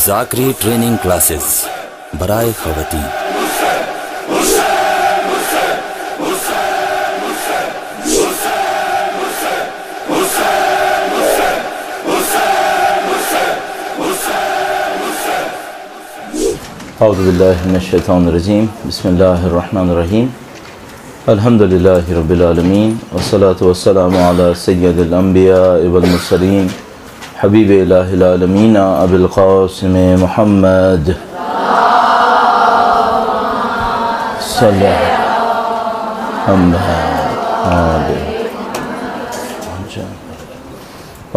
ज़ाकरी training classes बराए ख़वातीन। औज़ु बिल्लाहि मिनश्शैतानिर्रजीम बिस्मिल्लाहिर्रहमानिर्रहीम अल्हम्दुलिल्लाहि रब्बिल आलमीन वस्सलातु वस्सलामु अला सय्यिदिल अंबिया वल मुरसलीन हबीब इलाहिल आलमीन अबुल क़ासिम मुहम्मद सल्लल्लाहु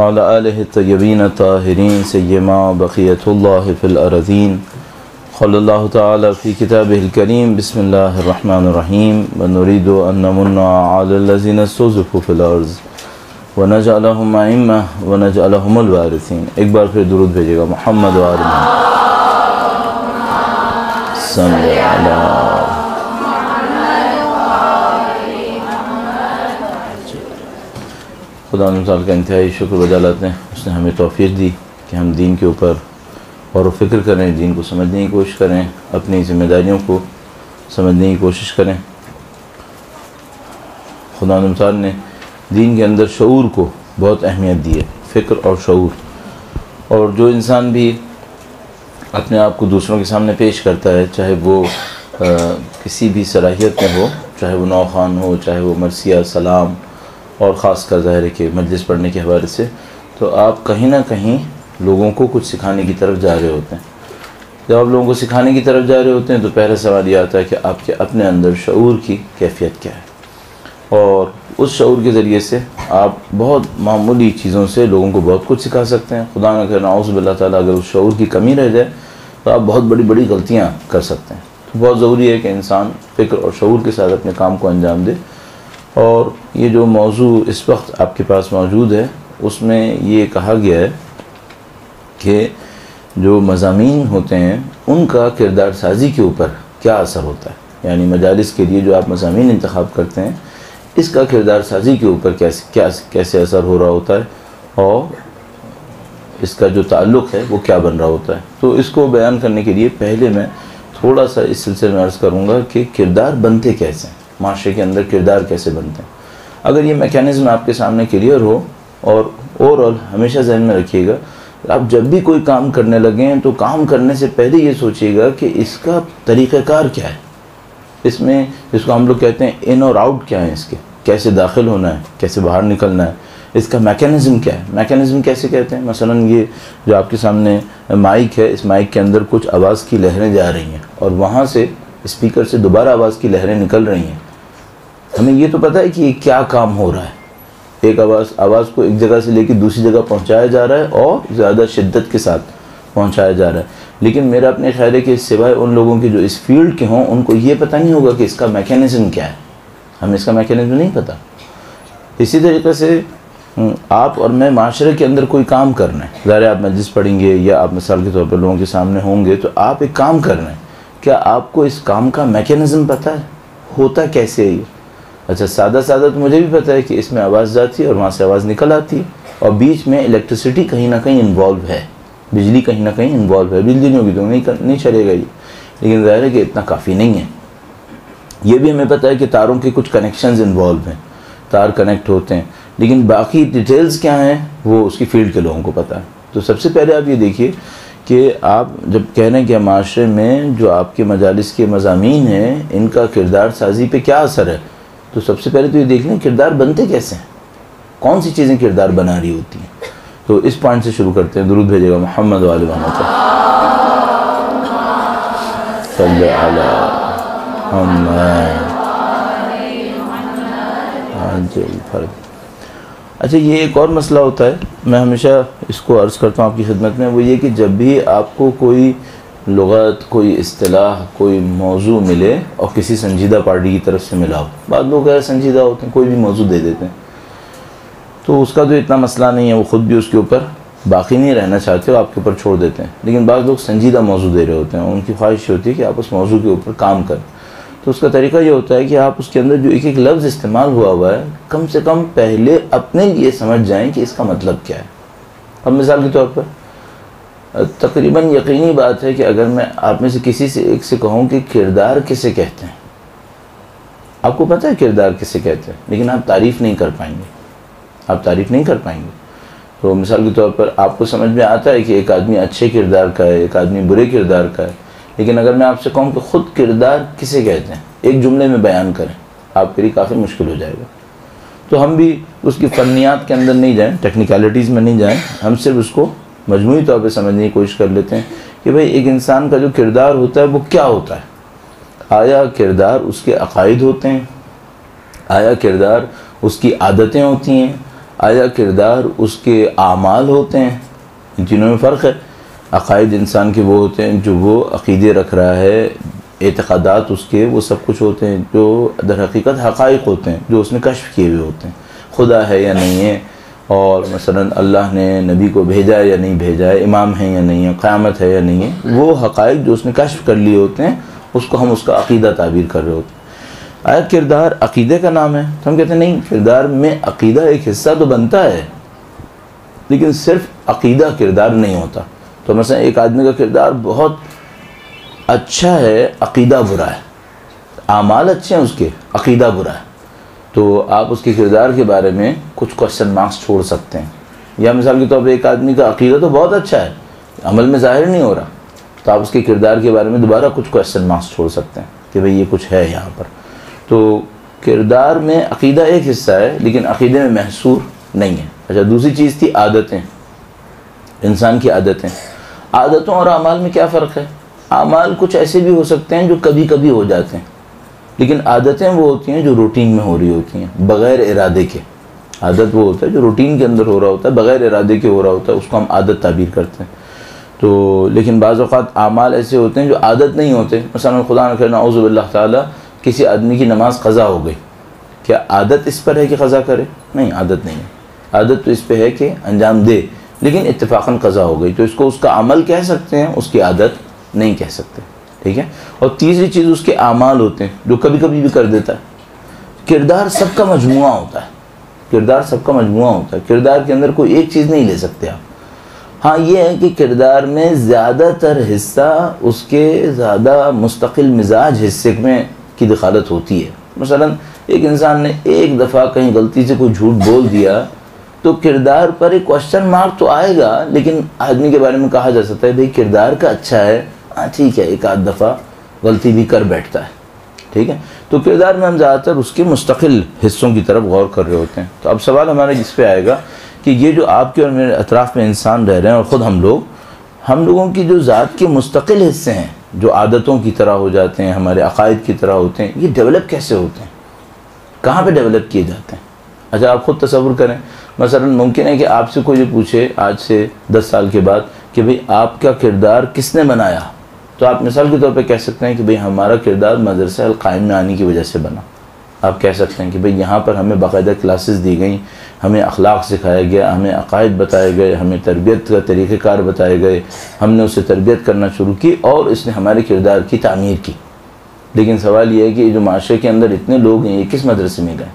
अला आलिहि तय्यबीन ताहिरीन सय्यिमा बक़ियतुल्लाहि फ़िल अरज़ीन क़ालल्लाहु तआला फ़ी किताबिहिल करीम बिस्मिल्लाहिर्रहमानिर्रहीम व नुरीदु अन नमुन्ना अलल्लज़ीना इस्तुज़िफ़ू फ़िल अर्ज़ व नजअलहुम अइम्मा व नजअलहुमुल वारिसीन। एक बार फिर दुरूद भेजिएगा मोहम्मद व आले मोहम्मद सल्लल्लाहु। खुदा ताला का इंतहाई शुक्र वजालत ने उसने हमें तौफ़ीक़ दी कि हम दीन के ऊपर और फ़िक्र करें, दीन को समझने की कोशिश करें, अपनी ज़िम्मेदारियों को समझने की कोशिश करें। खुदा ताला ने दीन के अंदर शऊर को बहुत अहमियत दी है, फ़िक्र और शऊर। और जो इंसान भी अपने आप को दूसरों के सामने पेश करता है, चाहे वो किसी भी सलाहियत में हो, चाहे वो नौखान हो, चाहे वो मरसिया सलाम और ख़ास कर ज़ाहिर है कि मजलिस पढ़ने के हवाले से, तो आप कहीं ना कहीं लोगों को कुछ सिखाने की तरफ जा रहे होते हैं। जब आप लोगों को सिखाने की तरफ जा रहे होते हैं तो पहला सवाल ये आता है कि आपके अपने अंदर शऊर की कैफियत क्या है, और उस शऊर के ज़रिए से आप बहुत मामूली चीज़ों से लोगों को बहुत कुछ सिखा सकते हैं। खुदा न करे नाउज़ु बिल्लाह ताला अगर उस शऊर की कमी रह जाए तो आप बहुत बड़ी बड़ी गलतियाँ कर सकते हैं। तो बहुत ज़रूरी है कि इंसान फ़िक्र और शऊर के साथ अपने काम को अंजाम दे। और ये जो मौजू इस वक्त आपके पास मौजूद है उसमें ये कहा गया है कि जो मज़ामीन होते हैं उनका किरदार साजी के ऊपर क्या असर होता है, यानी मजालिस के लिए जो आप मज़ामीन इंतखाब करते हैं इसका किरदार साजी के ऊपर कैसे असर हो रहा होता है और इसका जो ताल्लुक़ है वो क्या बन रहा होता है। तो इसको बयान करने के लिए पहले मैं थोड़ा सा इस सिलसिले में अर्ज़ करूँगा कि किरदार बनते कैसे हैं, माशरे के अंदर किरदार कैसे बनते हैं। अगर ये मैकेनिज़्म आपके सामने क्लियर हो, और ओवरऑल हमेशा ज़हन में रखिएगा, आप जब भी कोई काम करने लगें तो काम करने से पहले ये सोचिएगा कि इसका तरीक़ाकार क्या है, इसमें जिसको हम लोग कहते हैं इन और आउट क्या है, इसके कैसे दाखिल होना है, कैसे बाहर निकलना है, इसका मैकेनिज़्म क्या है। मैकेनिज़्म कैसे कहते हैं, मसलन ये जो आपके सामने माइक है, इस माइक के अंदर कुछ आवाज़ की लहरें जा रही हैं और वहाँ से स्पीकर से दोबारा आवाज़ की लहरें निकल रही हैं। हमें ये तो पता है कि ये क्या काम हो रहा है, एक आवाज़ को एक जगह से लेकर दूसरी जगह पहुंचाया जा रहा है और ज़्यादा शिद्दत के साथ पहुंचाया जा रहा है। लेकिन मेरा अपने ख्याल है कि सिवाय उन लोगों के जो इस फील्ड के हों उनको ये पता नहीं होगा कि इसका मैकेनिज़्म क्या है, हमें इसका मैकेनिज़्म नहीं पता। इसी तरीके से आप और मैं माशरे के अंदर कोई काम कर रहे हैं, ज़ाहिर आप मजलिस पढ़ेंगे या आप मिसाल के तौर पर लोगों के सामने होंगे तो आप एक काम कर रहे हैं, क्या आपको इस काम का मैकेनिज़्म पता है, होता कैसे है ये? अच्छा, सादा तो मुझे भी पता है कि इसमें आवाज़ जाती है और वहाँ से आवाज़ निकल आती है और बीच में इलेक्ट्रिसिटी कहीं ना कहीं इन्वॉल्व है, बिजली कहीं ना कहीं इन्वॉल्व है। बिजली नहीं होगी तो नहीं चलेगा ये, लेकिन ज़ाहिर है कि इतना काफ़ी नहीं है। ये भी हमें पता है कि तारों के कुछ कनेक्शंस इन्वॉल्व हैं, तार कनेक्ट होते हैं, लेकिन बाकी डिटेल्स क्या हैं वो उसकी फील्ड के लोगों को पता है। तो सबसे पहले आप ये देखिए कि आप जब कह रहे हैं कि माशरे में जो आपके मजालिस के मज़ामीन हैं इनका किरदार साजी पे क्या असर है, तो सबसे पहले तो ये देख लें किरदार बनते कैसे हैं, कौन सी चीज़ें किरदार बना रही होती हैं। तो इस पॉइंट से शुरू करते हैं। दुरूद भेजेगा मोहम्मद वाले अच्छा, ये एक और मसला होता है, मैं हमेशा इसको अर्ज़ करता हूँ आपकी खिदमत में, वो ये कि जब भी आपको कोई लुग़त, कोई इस्तिलाह, कोई मौजू मिले और किसी संजीदा पार्टी की तरफ से मिला हो, बाद लोग गैर संजीदा होते हैं, कोई भी मौजू दे देते हैं, तो उसका तो इतना मसला नहीं है, वो ख़ुद भी उसके ऊपर बाकी नहीं रहना चाहते, वो आपके ऊपर छोड़ देते हैं। लेकिन बाद लोग संजीदा मौजू दे रहे होते हैं, उनकी ख्वाहिश होती है कि आप उस मौजू के ऊपर काम करें। तो उसका तरीका ये होता है कि आप उसके अंदर जो एक एक लफ्ज़ इस्तेमाल हुआ है कम से कम पहले अपने लिए समझ जाएं कि इसका मतलब क्या है। अब मिसाल के तौर पर तकरीबन यकीनी बात है कि अगर मैं आप में से किसी से एक से कहूँ कि किरदार किसे कहते हैं, आपको पता है किरदार किसे कहते हैं, लेकिन आप तारीफ़ नहीं कर पाएंगे, आप तारीफ़ नहीं कर पाएंगे। तो मिसाल के तौर पर आपको समझ में आता है कि एक आदमी अच्छे किरदार का है, एक आदमी बुरे किरदार का है, लेकिन अगर मैं आपसे कहूँ कि ख़ुद किरदार किसे कहते हैं, एक जुमले में बयान करें, आपके लिए काफ़ी मुश्किल हो जाएगा। तो हम भी उसकी फ़न्नियात के अंदर नहीं जाएं, टेक्निकलिटीज़ में नहीं जाएं, हम सिर्फ उसको मजमूई तौर पे समझने की कोशिश कर लेते हैं कि भाई एक इंसान का जो किरदार होता है वो क्या होता है। आया किरदार उसके अकायद होते हैं, आया किरदार उसकी आदतें होती हैं, आया किरदार उसके आमाल होते हैं। इन तीनों में फ़र्क है। अकायद इंसान के वो होते हैं जो वो अक़ीदे रख रहा है, एतक़ादात उसके वो सब कुछ होते हैं जो दर हकीकत हक़ाइक़ होते हैं, जो उसने कश्फ किए हुए होते हैं। खुदा है या नहीं है, और मसलन अल्लाह ने नबी को भेजा है या नहीं भेजा है, इमाम है या नहीं है, क़यामत है या नहीं है, वो हक़ाइक़ जो उसने कश्फ कर लिए होते हैं उसको हम उसका अक़ीदा ताबीर कर रहे होते हैं। आया किरदार अक़ीदे का नाम है, तो हम कहते हैं नहीं, किरदार में अक़ीदा एक हिस्सा तो बनता है, लेकिन सिर्फ अक़ीदा किरदार नहीं होता। तो मसलन एक आदमी का किरदार बहुत अच्छा है, अक़ीदा बुरा है, आमाल अच्छे हैं उसके, अक़ीदा बुरा है, तो आप उसके किरदार के बारे में कुछ क्वेश्चन मार्क्स छोड़ सकते हैं। या मिसाल के तौर पर एक आदमी का अक़ीदा तो बहुत अच्छा है, अमल में ज़ाहिर नहीं हो रहा, तो आप उसके किरदार के बारे में दोबारा कुछ क्वेश्चन मार्क्स छोड़ सकते हैं कि भाई ये कुछ है यहाँ पर। तो किरदार में अक़ीदा एक हिस्सा है, लेकिन अक़ीदे में महसूर नहीं है। अच्छा, दूसरी चीज़ थी आदतें, इंसान की आदतें। आदतों और आमाल में क्या फ़र्क है? आमाल कुछ ऐसे भी हो सकते हैं जो कभी कभी हो जाते हैं, लेकिन आदतें वो होती हैं जो रूटीन में हो रही होती हैं बग़ैर इरादे के। आदत वो होता है जो रूटीन के अंदर हो रहा होता है, बग़ैर इरादे के हो रहा होता है, उसको हम आदत ताबीर करते हैं। तो लेकिन बाज़ औक़ात आमाल ऐसे होते हैं जो आदत नहीं होते। मसलन खुदा न करे नऊज़ु बिल्लाह ताला किसी आदमी की नमाज क़ज़ा हो गई, क्या आदत इस पर है कि क़ज़ा करे? नहीं, आदत नहीं है। आदत तो इस पर है कि अंजाम दे, लेकिन इत्तेफ़ाक़न क़ज़ा हो गई, तो इसको उसका अमल कह सकते हैं, उसकी आदत नहीं कह सकते। ठीक है। और तीसरी चीज़ उसके आमाल होते हैं जो कभी कभी भी कर देता है। किरदार सबका मजमुआ होता है, किरदार सबका मजमुआ होता है, किरदार के अंदर कोई एक चीज़ नहीं ले सकते आप। हाँ, ये है कि किरदार में ज़्यादातर हिस्सा उसके ज़्यादा मुस्तकिल मिजाज हिस्से में की दखालत होती है। मसलन एक इंसान ने एक दफ़ा कहीं गलती से कोई झूठ बोल दिया तो किरदार पर एक क्वेश्चन मार्क तो आएगा, लेकिन आदमी के बारे में कहा जा सकता है भाई किरदार का अच्छा है, हाँ ठीक है, एक आध दफ़ा गलती भी कर बैठता है। ठीक है। तो किरदार में हम ज़्यादातर उसके मुस्तकिल हिस्सों की तरफ गौर कर रहे होते हैं। तो अब सवाल हमारा जिस पे आएगा कि ये जो आपके और मेरे अतराफ़ में इंसान रह रहे हैं और ख़ुद हम लोगों की जो ज़ात के मुस्तकिल हिस्से हैं जो आदतों की तरह हो जाते हैं, हमारे अकायद की तरह होते हैं, ये डेवलप कैसे होते हैं, कहाँ पे डेवलप किए जाते हैं? अच्छा, आप ख़ुद तसव्वुर करें, मसलन मुमकिन है कि आपसे कोई ये पूछे आज से 10 साल के बाद कि भाई आपका किरदार किसने बनाया, तो आप मिसाल के तौर पे कह सकते हैं कि भाई हमारा किरदार मदरसा अल-क़ाइम में आने की वजह से बना। आप कह सकते हैं कि भाई यहाँ पर हमें बाकायदा क्लासेस दी गई, हमें अखलाक सिखाया गया, हमें अकायद बताए गए, हमें तरबियत का तरीक़ेकार बताए गए, हमने उससे तरबियत करना शुरू की और इसने हमारे किरदार की तामीर की। लेकिन सवाल ये है कि जो माशरे के अंदर इतने लोग हैं, ये किस मदरसे में गए?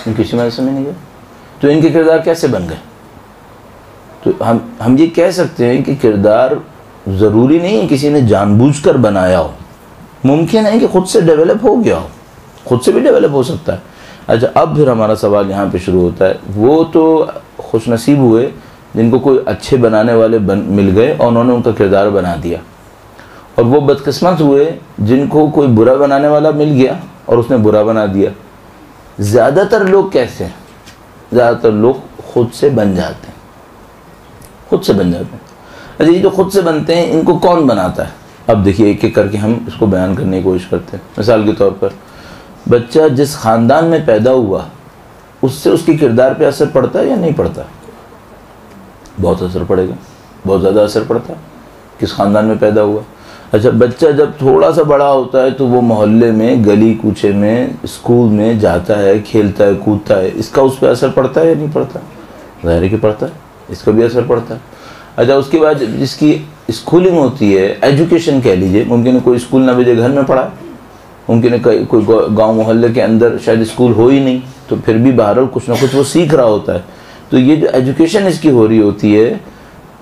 किसी मदरसे में नहीं गए, तो इनके किरदार कैसे बन गए? तो हम ये कह सकते हैं कि किरदार ज़रूरी नहीं है किसी ने जानबूझकर बनाया हो, मुमकिन है कि ख़ुद से डेवलप हो गया हो, ख़ुद से भी डेवलप हो सकता है। अच्छा, अब फिर हमारा सवाल यहाँ पे शुरू होता है, वो तो खुशनसीब हुए जिनको कोई अच्छे बनाने वाले मिल गए और उन्होंने उनका किरदार बना दिया, और वो बदकिस्मत हुए जिनको कोई बुरा बनाने वाला मिल गया और उसने बुरा बना दिया। ज़्यादातर लोग कैसे हैं? ज़्यादातर लोग ख़ुद से बन जाते हैं, ख़ुद से बन जाते हैं। अच्छा, ये जो ख़ुद से बनते हैं इनको कौन बनाता है? अब देखिए एक एक करके हम इसको बयान करने की कोशिश करते हैं। मिसाल के तौर पर बच्चा जिस ख़ानदान में पैदा हुआ उससे उसके किरदार पे असर पड़ता है या नहीं पड़ता? बहुत असर पड़ेगा, बहुत ज़्यादा असर पड़ता है किस ख़ानदान में पैदा हुआ। अच्छा, बच्चा जब थोड़ा सा बड़ा होता है तो वो मोहल्ले में, गली कूचे में, स्कूल में जाता है, खेलता है, कूदता है, इसका उस पर असर पड़ता है या नहीं पड़ता? ज़ाहिर है कि पड़ता है, इसका भी असर पड़ता है। अच्छा, उसके बाद जिसकी स्कूलिंग होती है, एजुकेशन कह लीजिए, मुमकिन है कोई स्कूल ना भेजे, घर में पढ़ा, मुमकिन है कोई गांव मोहल्ले के अंदर शायद स्कूल हो ही नहीं, तो फिर भी बहरहाल कुछ ना कुछ वो सीख रहा होता है। तो ये जो एजुकेशन इसकी हो रही होती है,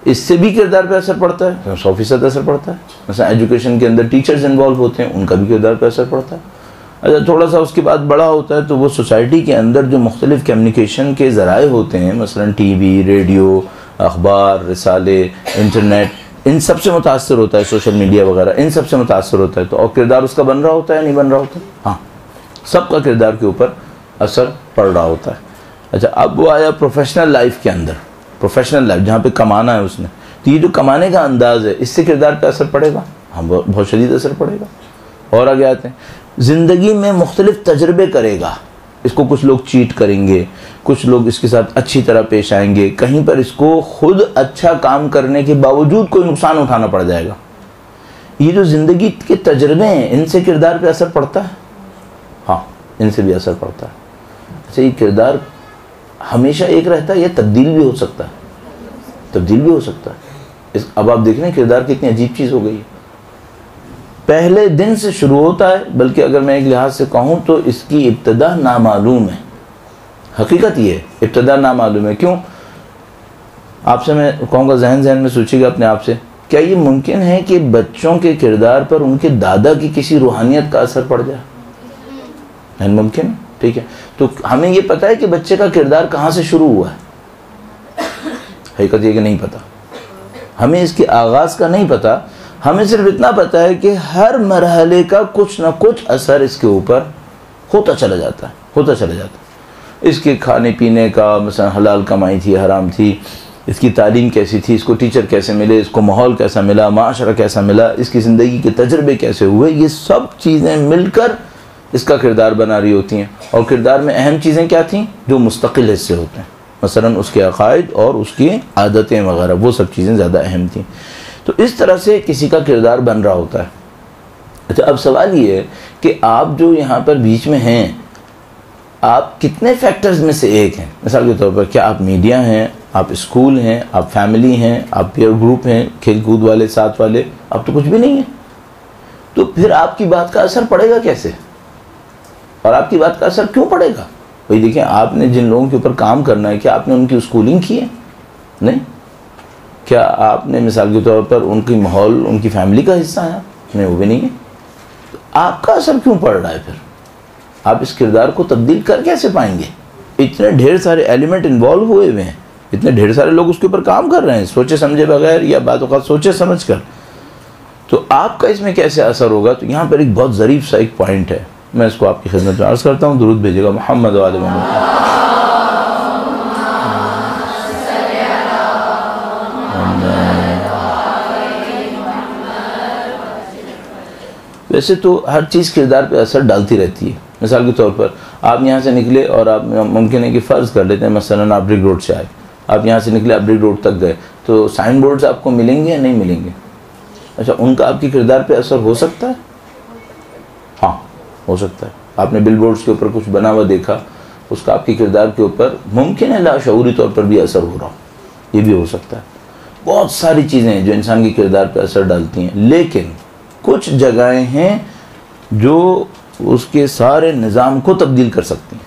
इससे भी किरदार पे असर पड़ता है, 100% असर पड़ता है। mesela एजुकेशन के अंदर टीचर्स इन्वॉल्व होते हैं, उनका भी किरदार पे असर पड़ता है। अच्छा थोड़ा सा उसके बाद बड़ा होता है तो वो सोसाइटी के अंदर जो मुख्तलिफ कम्युनिकेशन के ज़राए होते हैं, मसलन टीवी, रेडियो, अखबार, रिसाले, इंटरनेट, इन सब से मुतासर होता है, सोशल मीडिया वगैरह, इन सब से मुतासर होता है। तो और किरदार उसका बन रहा होता है, नहीं बन रहा होता? हाँ, सबका किरदार के ऊपर असर पड़ रहा होता है। अच्छा अब वो आया प्रोफेशनल लाइफ के अंदर, प्रोफेशनल लाइफ जहाँ पे कमाना है उसने, तो ये जो कमाने का अंदाज़ है इससे किरदार पे असर पड़ेगा। हाँ, बहुत शदीद असर पड़ेगा। और आगे आते हैं, ज़िंदगी में मुख्तलिफ तजर्बे करेगा। इसको कुछ लोग चीट करेंगे, कुछ लोग इसके साथ अच्छी तरह पेश आएंगे, कहीं पर इसको खुद अच्छा काम करने के बावजूद कोई नुकसान उठाना पड़ जाएगा। ये जो ज़िंदगी के तजर्बे हैं इनसे किरदार पे असर पड़ता है। हाँ, इनसे भी असर पड़ता है। अच्छा ये किरदार हमेशा एक रहता है या तब्दील भी हो सकता है? तब्दील भी हो सकता है। अब आप देख रहे हैं किरदार कितनी अजीब चीज़ हो गई है। पहले दिन से शुरू होता है, बल्कि अगर मैं एक लिहाज से कहूँ तो इसकी इब्तदा नामालूम है। हकीकत ये है, इब्तदा नामालूम है। क्यों? आपसे मैं कहूँगा जहन में सोचिएगा अपने आप से, क्या ये मुमकिन है कि बच्चों के किरदार पर उनके दादा की किसी रूहानियत का असर पड़ जाए? मुमकिन है, ठीक है। तो हमें ये पता है कि बच्चे का किरदार कहाँ से शुरू हुआ है? हकीकत ये कि नहीं पता, हमें इसके आगाज़ का नहीं पता। हमें सिर्फ इतना पता है कि हर मरहले का कुछ ना कुछ असर इसके ऊपर होता चला जाता है। इसके खाने पीने का, मसलन हलाल कमाई थी, हराम थी, इसकी तालीम कैसी थी, इसको टीचर कैसे मिले, इसको माहौल कैसा मिला, माशरा कैसा मिला, इसकी ज़िंदगी के तजर्बे कैसे हुए, ये सब चीज़ें मिलकर इसका किरदार बना रही होती हैं। और किरदार में अहम चीज़ें क्या थीं? जो मुस्तकिल हिस्से होते हैं, मसलन उसके अकायद और उसकी आदतें वगैरह, वो सब चीज़ें ज़्यादा अहम थीं। तो इस तरह से किसी का किरदार बन रहा होता है। अच्छा अब सवाल ये है कि आप जो यहाँ पर बीच में हैं, आप कितने फैक्टर्स में से एक हैं? मिसाल के तौर पर क्या आप मीडिया हैं, आप स्कूल हैं, आप फैमिली हैं, आप पीयर ग्रुप हैं, खेल कूद वाले, साथ वाले, आप तो कुछ भी नहीं है। तो फिर आपकी बात का असर पड़ेगा कैसे? और आपकी बात का असर क्यों पड़ेगा? भाई देखिए, आपने जिन लोगों के ऊपर काम करना है, क्या आपने उनकी स्कूलिंग की है? नहीं। क्या आपने मिसाल के तौर पर उनकी माहौल, उनकी फैमिली का हिस्सा है? नहीं, वो भी नहीं है। तो आपका असर क्यों पड़ रहा है? फिर आप इस किरदार को तब्दील कर कैसे पाएंगे? इतने ढेर सारे एलिमेंट इन्वॉल्व हुए हुए हैं, इतने ढेर सारे लोग उसके ऊपर काम कर रहे हैं, सोचे समझे बगैर या बातों का सोचे समझ कर। तो आपका इसमें कैसे असर होगा? तो यहाँ पर एक बहुत ज़रीफ सा एक पॉइंट है, मैं इसको आपकी खिदमत में अर्ज़ करता हूँ। दुरूद भेजिएगा मोहम्मद वाले मोहम्मद। वैसे तो हर चीज़ किरदार पे असर डालती रहती है। मिसाल के तौर पर आप यहाँ से निकले और आप मुमकिन है कि फ़र्ज़ कर लेते हैं मसलन आप ब्रिक रोड से आए, आप यहाँ से निकले, आप ब्रिक रोड तक गए, तो साइन बोर्ड्स आपको मिलेंगे या नहीं मिलेंगे? अच्छा, उनका आपकी किरदार पे असर हो सकता है? हाँ, हो सकता है। आपने बिल बोर्ड्स के ऊपर कुछ बना हुआ देखा, उसका आपके किरदार के ऊपर मुमकिन है लाशऊरी तौर पर भी असर हो रहा हो, ये भी हो सकता है। बहुत सारी चीज़ें हैं जो इंसान के किरदार पे असर डालती हैं, लेकिन कुछ जगहें हैं जो उसके सारे निज़ाम को तब्दील कर सकती हैं।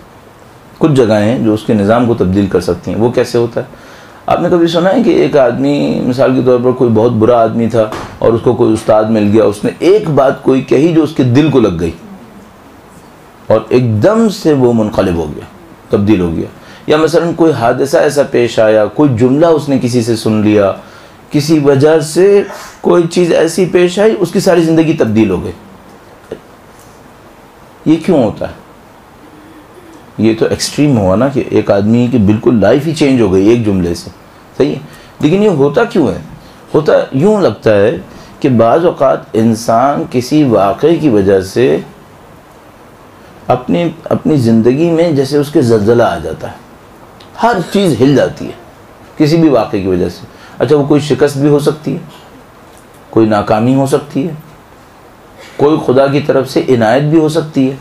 कुछ जगहें हैं जो उसके निज़ाम को तब्दील कर सकती हैं। वो कैसे होता है? आपने कभी सुना है कि एक आदमी, मिसाल के तौर पर कोई बहुत बुरा आदमी था और उसको कोई उस्ताद मिल गया, उसने एक बात कोई कही जो उसके दिल को लग गई और एकदम से वो मुनक़लिब हो गया, तब्दील हो गया। या मसलन कोई हादसा ऐसा पेश आया, कोई जुमला उसने किसी से सुन लिया, किसी वजह से कोई चीज़ ऐसी पेश आई, उसकी सारी ज़िंदगी तब्दील हो गई। ये क्यों होता है? ये तो एक्सट्रीम हुआ ना कि एक आदमी की बिल्कुल लाइफ ही चेंज हो गई एक जुमले से, सही है। लेकिन ये होता क्यों है? होता यूँ लगता है कि बाज़ औक़ात इंसान किसी वाक़े की वजह से अपनी ज़िंदगी में जैसे उसके ज़लज़ला आ जाता है, हर चीज़ हिल जाती है किसी भी वाक़े की वजह से। अच्छा, वो कोई शिकस्त भी हो सकती है, कोई नाकामी हो सकती है, कोई खुदा की तरफ से इनायत भी हो सकती है।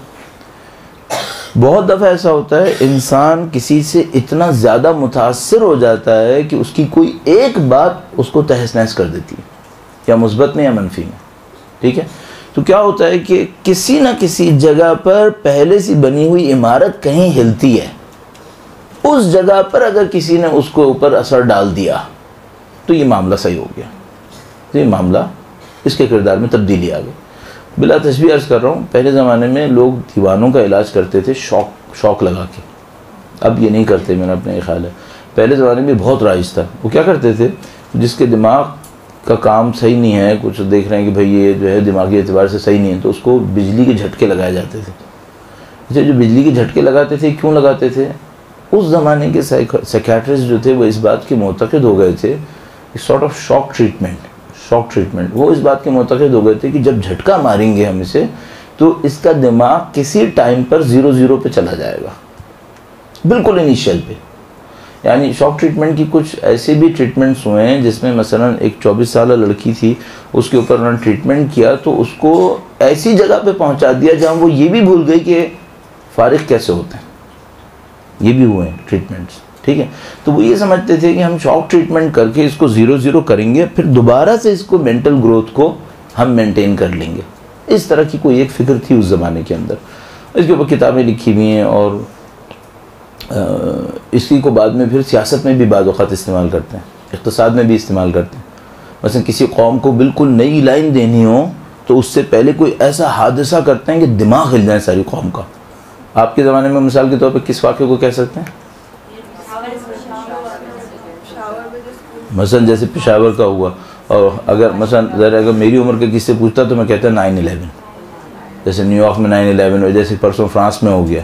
बहुत दफ़ा ऐसा होता है इंसान किसी से इतना ज़्यादा मुतासिर हो जाता है कि उसकी कोई एक बात उसको तहस नहस कर देती है, या मुस्बत में या मनफी में, ठीक है। तो क्या होता है कि किसी न किसी जगह पर पहले से बनी हुई इमारत कहीं हिलती है, उस जगह पर अगर किसी ने उसको ऊपर असर डाल दिया तो ये मामला सही हो गया, तो ये मामला इसके किरदार में तब्दीली आ गई। बिला तशबीह अर्ज़ कर रहा हूँ, पहले ज़माने में लोग दीवानों का इलाज करते थे शौक लगा के, अब ये नहीं करते, मेरा अपना ये ख्याल है। पहले ज़माने में बहुत राइज था, वो क्या करते थे, जिसके दिमाग का काम सही नहीं है, कुछ देख रहे हैं कि भाई ये जो है दिमागी एतबार से सही नहीं है, तो उसको बिजली के झटके लगाए जाते थे। अच्छा, जो बिजली के झटके लगाते थे, क्यों लगाते थे? उस ज़माने के साइकियाट्रिस्ट जो थे वो इस बात के मुतक़िद हो गए थे, सॉर्ट ऑफ शॉक ट्रीटमेंट, वो इस बात के मुतक़िद हो गए थे कि जब झटका मारेंगे हम इसे तो इसका दिमाग किसी टाइम पर 0-0 पे चला जाएगा, बिल्कुल इनिशियल पे। यानी शॉक ट्रीटमेंट की कुछ ऐसे भी ट्रीटमेंट्स हुए हैं जिसमें मसलन एक 24 साल लड़की थी, उसके ऊपर उन्होंने ट्रीटमेंट किया तो उसको ऐसी जगह पे पहुंचा दिया जहां वो ये भी भूल गई कि फारिग कैसे होते हैं। ये भी हुए हैं ट्रीटमेंट्स, ठीक है। तो वो ये समझते थे कि हम शॉक ट्रीटमेंट करके इसको 0-0 करेंगे, फिर दोबारा से इसको मेंटल ग्रोथ को हम मेंटेन कर लेंगे। इस तरह की कोई एक फ़िक्र थी उस ज़माने के अंदर। इसके ऊपर किताबें लिखी हुई हैं और इसी को बाद में फिर सियासत में भी बाज़ औक़ात इस्तेमाल करते हैं, इक़्तिसाद में भी इस्तेमाल करते हैं। मसलन किसी कौम को बिल्कुल नई लाइन देनी हो तो उससे पहले कोई ऐसा हादसा करते हैं कि दिमाग हिल जाए सारी कौम का। आपके ज़माने में मिसाल के तौर पर किस वाक़े को कह सकते हैं? मसलन जैसे पेशावर का हुआ, और अगर मसलन ज़रा अगर मेरी उम्र के किससे पूछता तो मैं कहता 9/11, जैसे न्यूयॉर्क में 9/11 हो, जैसे परसों फ्रांस में हो गया।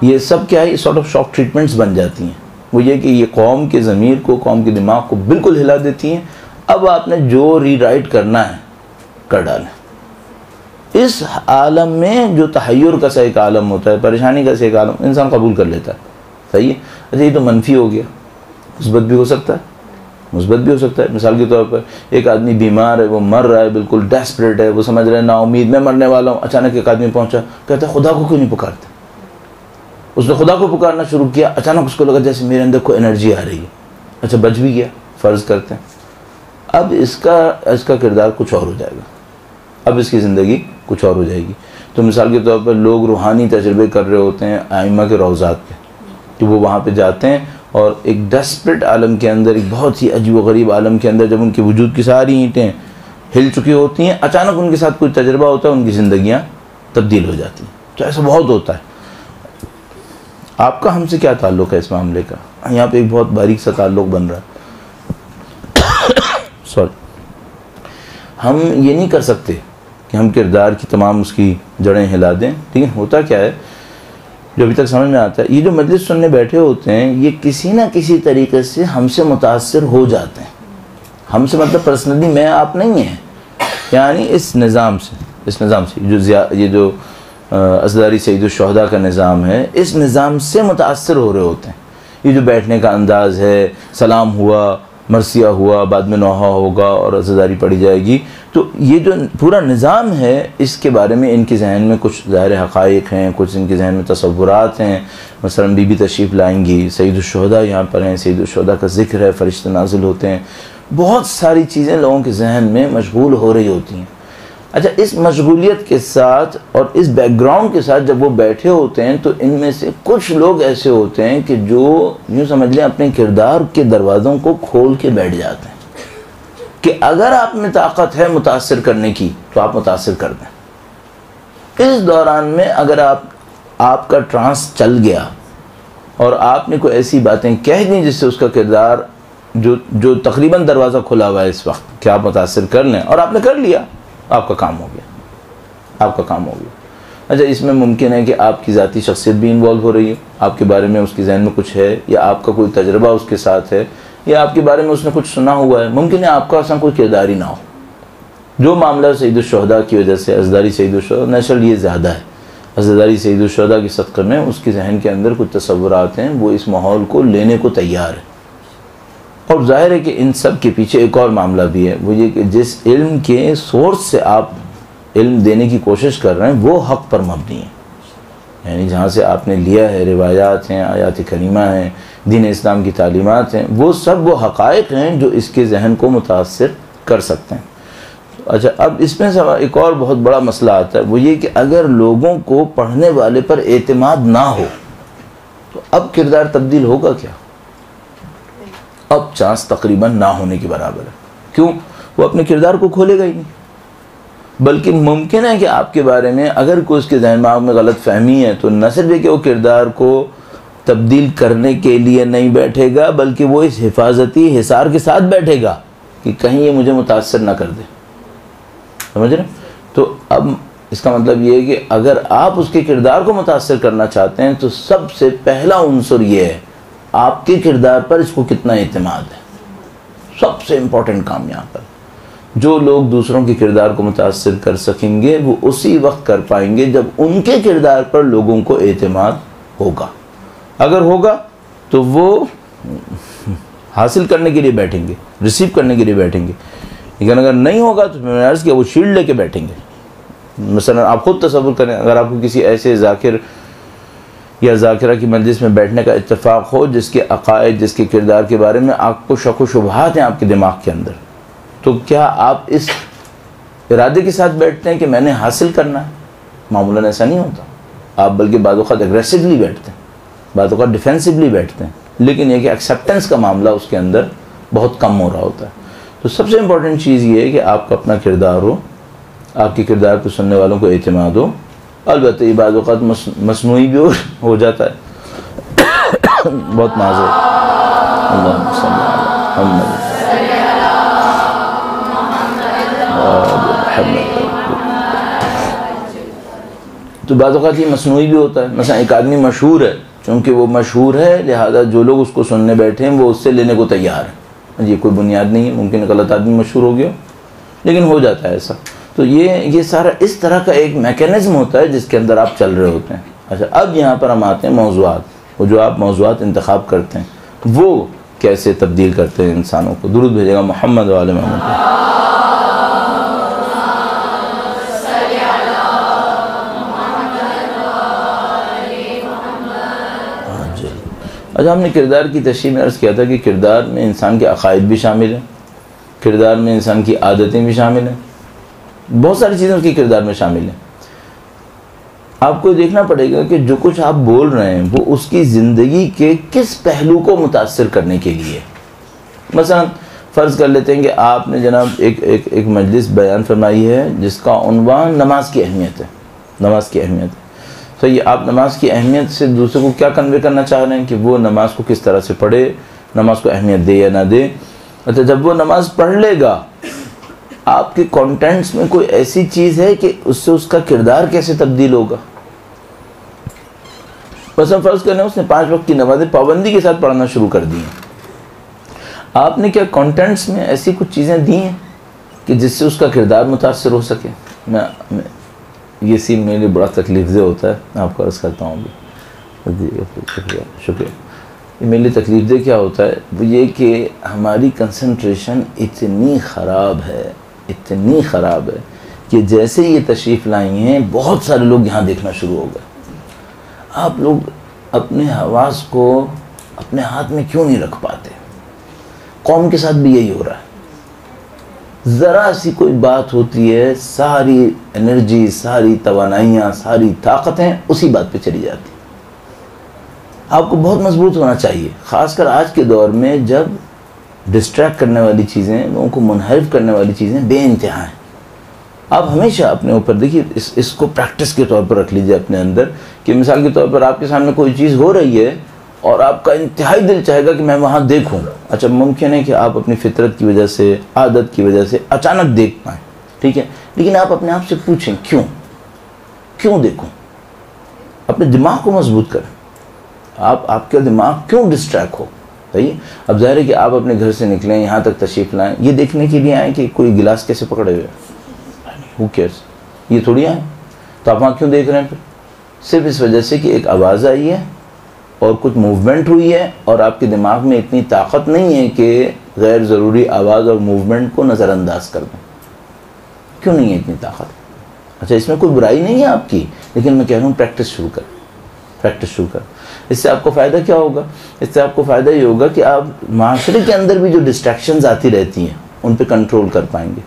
ये सब क्या है, सॉर्ट ऑफ शॉक ट्रीटमेंट्स बन जाती हैं। वो ये कि ये कौम के ज़मीर को, कौम के दिमाग को बिल्कुल हिला देती हैं। अब आपने जो रीराइट करना है कर डालें। इस आलम में जो तहय्युर का सा एक आलम होता है, परेशानी का सा एक आलम, इंसान कबूल कर लेता है, सही है। अच्छा, ये तो मनफी हो गया, मुस्बत भी हो सकता है, मुस्बत भी हो सकता है। मिसाल के तौर पर एक आदमी बीमार है, वो मर रहा है, बिल्कुल डेस्परेट है, वो समझ रहा है ना उम्मीद मैं मरने वाला हूँ। अचानक एक आदमी पहुँचा, कहता है खुदा को क्यों नहीं पुकारते? उसने खुदा को पुकारना शुरू किया, अचानक उसको लगा जैसे मेरे अंदर कोई एनर्जी आ रही है। अच्छा, बच भी गया, फ़र्ज़ करते हैं। अब इसका किरदार कुछ और हो जाएगा, अब इसकी ज़िंदगी कुछ और हो जाएगी। तो मिसाल के तौर पर लोग रूहानी तजर्बे कर रहे होते हैं आइम्मा के रोज़ात पे, कि वो वहाँ पे जाते हैं और एक डेस्परेट आलम के अंदर, एक बहुत ही अजीब व गरीब आलम के अंदर, जब उनके वजूद की सारी ईंटें हिल चुकी होती हैं, अचानक उनके साथ कोई तजर्बा होता है, उनकी ज़िंदगियाँ तब्दील हो जाती हैं। तो ऐसा बहुत होता है। आपका हमसे क्या ताल्लुक़ है इस मामले का? यहाँ पे एक बहुत बारीक सा ताल्लुक़ बन रहा है। सॉरी, हम ये नहीं कर सकते कि हम किरदार की तमाम उसकी जड़ें हिला दें, ठीक है। होता क्या है, जो अभी तक समझ में आता है, ये जो मजलिस सुनने बैठे होते हैं, ये किसी ना किसी तरीके से हमसे मुतासिर हो जाते हैं। हमसे मतलब पर्सनली मैं आप नहीं हैं, यानी इस निज़ाम से ये जो असदारी सईदुल शुहदा का निज़ाम है, इस निज़ाम से मुतासिर हो रहे होते हैं। ये जो बैठने का अंदाज़ है, सलाम हुआ, मरसिया हुआ, बाद में नौहा होगा और अज़दारी पढ़ी जाएगी, तो ये जो पूरा निज़ाम है, इसके बारे में इनके जहन में कुछ ज़ाहिर हक़ाइक़ हैं, कुछ इनके जहन में तसव्वुरात हैं। मसलन बीबी तशरीफ़ लाएंगी, सईदुल शुहदा यहाँ पर हैं, सईदुल शुहदा का ज़िक्र है, फ़रिश्ते नाज़िल होते हैं, बहुत सारी चीज़ें लोगों के जहन में मशगूल हो रही होती हैं। अच्छा, इस मशगूलियत के साथ और इस बैकग्राउंड के साथ जब वो बैठे होते हैं, तो इनमें से कुछ लोग ऐसे होते हैं कि जो यूँ समझ लें अपने किरदार के दरवाज़ों को खोल के बैठ जाते हैं कि अगर आप में ताकत है मुतासिर करने की तो आप मुतासिर कर दें। इस दौरान में अगर आपका ट्रांस चल गया और आपने कोई ऐसी बातें कह दी जिससे उसका किरदार जो तकरीबन दरवाज़ा खुला हुआ है इस वक्त कि आप मुतासिर कर लें, और आपने कर लिया, आपका काम हो गया, आपका काम हो गया। अच्छा, इसमें मुमकिन है कि आपकी ज़ाती शख्सियत भी इन्वॉल्व हो रही है, आपके बारे में उसके जहन में कुछ है, या आपका कोई तजर्बा उसके साथ है, या आपके बारे में उसने कुछ सुना हुआ है। मुमकिन है आपका ऐसा कोई किरदार ही ना हो। जो मामला सईदुल शुहदा की वजह से, अज़दारी सईदुल शुहदा, नेचुरल ये ज़्यादा है, अज़दारी सईदुल शुहदा की सदक़े में उसके जहन के अंदर कुछ तसव्वुरात हैं, वो इस माहौल को लेने को तैयार है। और जाहिर है कि इन सब के पीछे एक और मामला भी है, वो ये कि जिस इल्म के सोर्स से आप इल्म देने की कोशिश कर रहे हैं वो हक़ पर मबनी है। यानी जहाँ से आपने लिया है, रिवायात हैं, आयात करीमा हैं, दीन इस्लाम की तालीमात हैं, वो सब वो हक़ाइक़ हैं जो इसके जहन को मुतासिर कर सकते हैं। अच्छा, अब इसमें से एक और बहुत बड़ा मसला आता है, वो ये कि अगर लोगों को पढ़ने वाले पर एतमाद ना हो तो अब किरदार तब्दील होगा क्या? अब चांस तकरीबन ना होने के बराबर है। क्यों? वो अपने किरदार को खोलेगा ही नहीं। बल्कि मुमकिन है कि आपके बारे में अगर कोई उसके ज़हन में गलत फहमी है तो न सिर्फ कि वो किरदार को तब्दील करने के लिए नहीं बैठेगा, बल्कि वो इस हिफाजती हिसार के साथ बैठेगा कि कहीं ये मुझे मुतासर ना कर दे। समझ रहे? तो अब इसका मतलब ये है कि अगर आप उसके किरदार को मुतासर करना चाहते हैं तो सबसे पहला उन्सर ये है आपके किरदार पर इसको कितना एतमाद है। सबसे इम्पोर्टेंट काम यहाँ पर। जो लोग दूसरों के किरदार को मुतासर कर सकेंगे वो उसी वक्त कर पाएंगे जब उनके किरदार पर लोगों को एतमाद होगा। अगर होगा तो वो हासिल करने के लिए बैठेंगे, रिसीव करने के लिए बैठेंगे। लेकिन अगर नहीं होगा तो मैंने अर्ज़ किया वो शील्ड लेके बैठेंगे। मसलन आप खुद तसव्वुर करें, अगर आपको किसी ऐसे ज़ाकिर या ज़ाकिरा की मजलिस में बैठने का इत्तेफाक हो जिसके अक़ाइद, जिसके किरदार के बारे में आपको शक व शुबहात हैं आपके दिमाग के अंदर, तो क्या आप इस इरादे के साथ बैठते हैं कि मैंने हासिल करना है? मामूलन ऐसा नहीं होता। आप बल्कि बाद वक़्त एग्रेसिवली बैठते हैं, बाद वक़्त डिफेंसिवली बैठते हैं। लेकिन यह कि एक्सेप्टेंस का मामला उसके अंदर बहुत कम हो रहा होता है। तो सबसे इम्पॉर्टेंट चीज़ ये है कि आपका अपना किरदार हो, आपके किरदार को सुनने वालों को एतमाद हो। अलबत्ते बाद वक़्त मसनूई भी हो जाता है। बहुत माज़ूर। तो बाद वक़्त ये मसनूई भी होता है। मसलन एक आदमी मशहूर है, चूँकि वो मशहूर है लिहाजा जो लोग उसको सुनने बैठे हैं वो उससे लेने को तैयार है। ये कोई बुनियाद नहीं है, मुमकिन गलत आदमी मशहूर हो गया, लेकिन हो जाता है ऐसा। तो ये सारा इस तरह का एक मैकेनिज़्म होता है जिसके अंदर आप चल रहे होते हैं। अच्छा, अब यहाँ पर हम आते हैं मौज़ूआत। वो जो आप मौज़ूआत इंतखाब करते हैं वो कैसे तब्दील करते हैं इंसानों को। दुरूद भेजेगा मोहम्मद वाले मोहम्मद। अच्छा, हमने किरदार की तशरीह में अर्ज़ किया था कि किरदार में इंसान के अक़ाइद भी शामिल हैं, किरदार में इंसान की आदतें भी शामिल हैं, बहुत सारी चीज़ें उसके किरदार में शामिल हैं। आपको देखना पड़ेगा कि जो कुछ आप बोल रहे हैं वो उसकी ज़िंदगी के किस पहलू को मुतासर करने के लिए। मसलन फ़र्ज़ कर लेते हैं कि आपने जनाब एक मजलिस बयान फरमाई है जिसका उन्वान नमाज की अहमियत है। नमाज की अहमियत है। तो ये आप नमाज की अहमियत से दूसरे को क्या कन्वे करना चाह रहे हैं कि वो नमाज को किस तरह से पढ़े, नमाज को अहमियत दे या ना दे। अच्छा, जब वो नमाज पढ़ लेगा, आपके कंटेंट्स में कोई ऐसी चीज़ है कि उससे उसका किरदार कैसे तब्दील होगा। बस हम फ़र्ज़ करें उसने 5 वक्त की नमाज़ें पाबंदी के साथ पढ़ना शुरू कर दी हैं। आपने क्या कंटेंट्स में ऐसी कुछ चीज़ें दी हैं कि जिससे उसका किरदार मुतासर हो सके। मैं ये सीन मेरे लिए बड़ा तकलीफ़देह होता है, मैं आपको अर्ज़ करता हूँ अभी। शुक्रिया। ये मेरे लिए तकलीफ़देह क्या होता है वो ये कि हमारी कंसंट्रेशन इतनी ख़राब है, इतनी ख़राब है कि जैसे ये तशरीफ़ लाई हैं बहुत सारे लोग यहाँ देखना शुरू हो गए। आप लोग अपने हवास को अपने हाथ में क्यों नहीं रख पाते? कौम के साथ भी यही हो रहा है। ज़रा सी कोई बात होती है, सारी एनर्जी, सारी तवानाइयाँ, सारी ताकतें उसी बात पे चली जाती। आपको बहुत मजबूत होना चाहिए, ख़ासकर आज के दौर में जब डिस्ट्रैक्ट करने वाली चीज़ें, लोगों को मुनहरिफ करने वाली चीज़ें बेइंतहा हैं। आप हमेशा अपने ऊपर देखिए, इसको प्रैक्टिस के तौर पर रख लीजिए अपने अंदर कि मिसाल के तौर पर आपके सामने कोई चीज़ हो रही है और आपका इंतहाई दिल चाहेगा कि मैं वहाँ देखूँ। अच्छा, मुमकिन है कि आप अपनी फितरत की वजह से, आदत की वजह से अचानक देख पाएँ, ठीक है, लेकिन आप अपने आप से पूछें क्यों देखूँ। अपने दिमाग को मजबूत करें। आपका दिमाग क्यों डिस्ट्रैक्ट हो। सही। अब जाहिर है कि आप अपने घर से निकलें, यहाँ तक तशरीफ़ लाएँ, ये देखने के लिए आएँ कि कोई गिलास कैसे पकड़े हुए, हू केयर्स, ये थोड़ी आए। तो आप वहाँ क्यों देख रहे हैं? फिर सिर्फ इस वजह से कि एक आवाज़ आई है और कुछ मूवमेंट हुई है और आपके दिमाग में इतनी ताकत नहीं है कि गैर ज़रूरी आवाज़ और मूवमेंट को नज़रअंदाज कर दें। क्यों नहीं है इतनी ताकत? अच्छा, इसमें कोई बुराई नहीं है आपकी, लेकिन मैं कह रहा हूँ प्रैक्टिस शुरू कर, प्रैक्टिस शुरू कर। इससे आपको फ़ायदा क्या होगा? इससे आपको फ़ायदा ये होगा कि आप माशरे के अंदर भी जो डिस्ट्रैक्शंस आती रहती हैं उन पर कंट्रोल कर पाएंगे।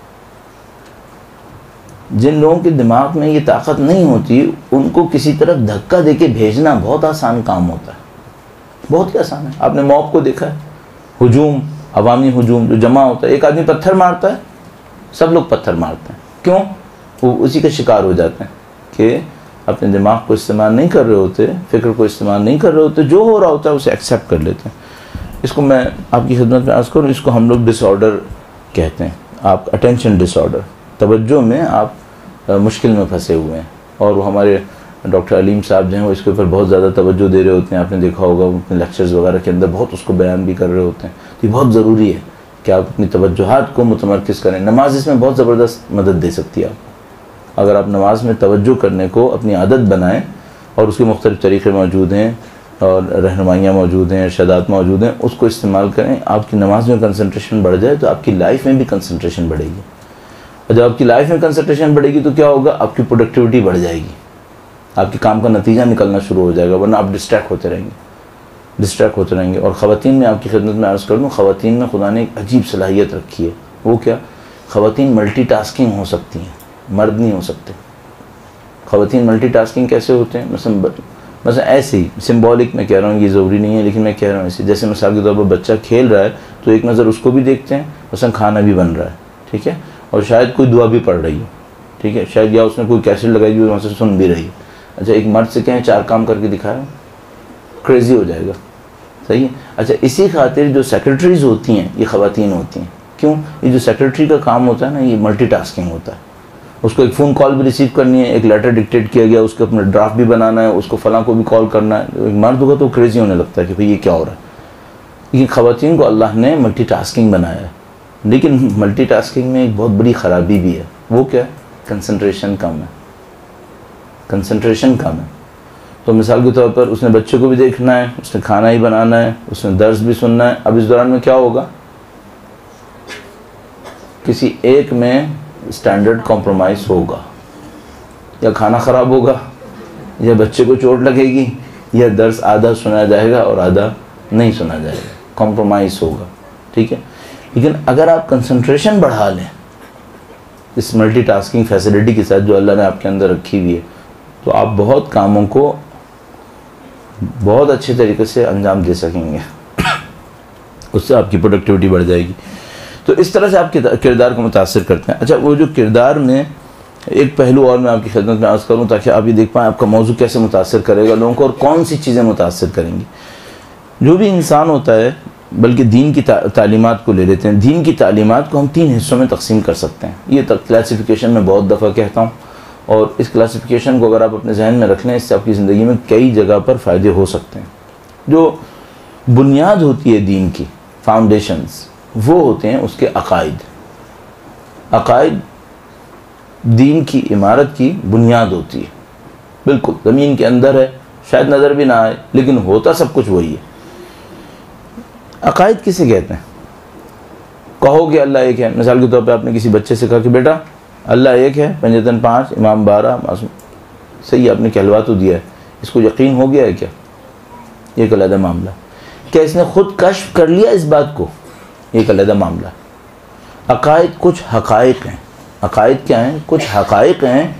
जिन लोगों के दिमाग में ये ताकत नहीं होती उनको किसी तरफ धक्का देके भेजना बहुत आसान काम होता है, बहुत ही आसान है। आपने मॉब को देखा है, हुजूम, अवामी हुजूम जो जमा होता है, एक आदमी पत्थर मारता है, सब लोग पत्थर मारते हैं, क्यों? वो उसी का शिकार हो जाते हैं कि अपने दिमाग को इस्तेमाल नहीं कर रहे होते, फ़िक्र को इस्तेमाल नहीं कर रहे होते, जो हो रहा होता है उसे एक्सेप्ट कर लेते हैं। इसको मैं आपकी खिदमत में अर्ज़ करूँ, इसको हम लोग डिसऑर्डर कहते हैं। आप अटेंशन डिसऑर्डर, तवज्जो में आप मुश्किल में फंसे हुए हैं, और वो हमारे डॉक्टर अलीम साहब जो हैं वो इसके ऊपर बहुत ज़्यादा तवज्जो दे रहे होते हैं। आपने देखा होगा वो अपने लेक्चर्स वगैरह के अंदर बहुत उसको बयान भी कर रहे होते हैं। तो ये बहुत ज़रूरी है कि आप अपनी तवज्जुहात को मुतमरकिज़ करें। नमाज इसमें बहुत ज़बरदस्त मदद दे सकती है आपको। अगर आप नमाज में तवज्जो करने को अपनी आदत बनाएं, और उसके मुख्तलिफ़ तरीक़े मौजूद हैं और रहनुमाइयाँ मौजूद हैं, इरशादात मौजूद हैं, उसको इस्तेमाल करें। आपकी नमाज में कंसंट्रेशन बढ़ जाए तो आपकी लाइफ में भी कंसंट्रेशन बढ़ेगी, और जब आपकी लाइफ में कंसंट्रेशन बढ़ेगी तो क्या होगा? आपकी प्रोडक्टिविटी बढ़ जाएगी, आपके काम का नतीजा निकलना शुरू हो जाएगा, वरना आप डिस्ट्रैक्ट होते रहेंगे। और ख़वातीन में आपकी खिदमत में अर्ज़ कर दूँ, ख़वातीन में खुदा ने एक अजीब सलाहियत रखी है। वो क्या? ख़वातीन मल्टीटास्किंग हो सकती हैं, मर्द नहीं हो सकते। ख़वातीन मल्टीटास्किंग कैसे होते हैं? मतलब ऐसे ही सिंबॉलिक मैं कह रहा हूँ, ये ज़रूरी नहीं है, लेकिन मैं कह रहा हूँ ऐसे, जैसे मिसाल के तौर पर बच्चा खेल रहा है तो एक नज़र उसको भी देखते हैं, मसलन खाना भी बन रहा है, ठीक है, और शायद कोई दुआ भी पढ़ रही हो, ठीक है, शायद या उसने कोई कैसेट लगाई हुई वहाँ से सुन भी रही है। अच्छा, एक मर्द से कहें 4 काम करके दिखाया, क्रेज़ी हो जाएगा, सही है। अच्छा, इसी खातिर जो सेक्रेटरीज़ होती हैं ये ख़वातीन होती हैं। क्यों? ये जो सेक्रेटरी का काम होता है ना, ये मल्टीटास्किंग होता है। उसको एक फ़ोन कॉल भी रिसीव करनी है, एक लेटर डिक्टेट किया गया, उसके अपना ड्राफ्ट भी बनाना है, उसको फ़लाँ को भी कॉल करना है। एक मर्द होगा तो क्रेज़ी होने लगता है कि भाई ये क्या हो रहा है। लेकिन ख़वातीन को अल्लाह ने मल्टीटास्किंग बनाया है, लेकिन मल्टीटास्किंग में एक बहुत बड़ी ख़राबी भी है। वो क्या? कंसंट्रेशन कम है। तो मिसाल के तौर पर उसने बच्चे को भी देखना है, उसने खाना ही बनाना है, उसने दर्स भी सुनना है। अब इस दौरान में क्या होगा? किसी एक में स्टैंडर्ड कॉम्प्रोमाइज़ होगा, या खाना ख़राब होगा, या बच्चे को चोट लगेगी, या दर्स आधा सुना जाएगा और आधा नहीं सुना जाएगा, कॉम्प्रोमाइज़ होगा, ठीक है। लेकिन अगर आप कंसंट्रेशन बढ़ा लें इस मल्टीटास्किंग फैसिलिटी के साथ जो अल्लाह ने आपके अंदर रखी हुई है, तो आप बहुत कामों को बहुत अच्छे तरीके से अंजाम दे सकेंगे, उससे आपकी प्रोडक्टिविटी बढ़ जाएगी। तो इस तरह से आप किरदार को मुतासिर करते हैं। अच्छा, वो जो किरदार में एक पहलू और मैं आपकी खिदमत में अर्ज़ करूँ ताकि आप ये देख पाएँ आपका मौजू कैसे मुतासिर करेगा लोगों को, और कौन सी चीज़ें मुतासिर करेंगी। जो भी इंसान होता है, बल्कि दीन की तालीमात को ले लेते हैं, दीन की तालीमात को हम 3 हिस्सों में तकसीम कर सकते हैं। ये क्लासिफिकेशन में बहुत दफ़ा कहता हूँ, और इस क्लासिफिकेशन को अगर आप अपने जहन में रख लें, इससे आपकी ज़िंदगी में कई जगह पर फ़ायदे हो सकते हैं। जो बुनियाद होती है दीन की, फाउंडेशंस, वो होते हैं उसके अकायद। अकायद दीन की इमारत की बुनियाद होती है, बिल्कुल ज़मीन के अंदर है, शायद नज़र भी ना आए, लेकिन होता सब कुछ वही है। अकायद किसे कहते हैं? कहो कि अल्लाह एक है। मिसाल के तौर पे आपने किसी बच्चे से कहा कि बेटा अल्लाह एक है, पंजतन 5, इमाम 12, मासूम, सही, आपने कहलवा तो दिया है, इसको यकीन हो गया है क्या? एक अलग मामला। क्या इसने खुद कश्फ कर लिया इस बात को? एक अलग मामला। अकायद कुछ हक़ाइक़ हैं। अकायद क्या हैं? कुछ हक़ाइक़ हैं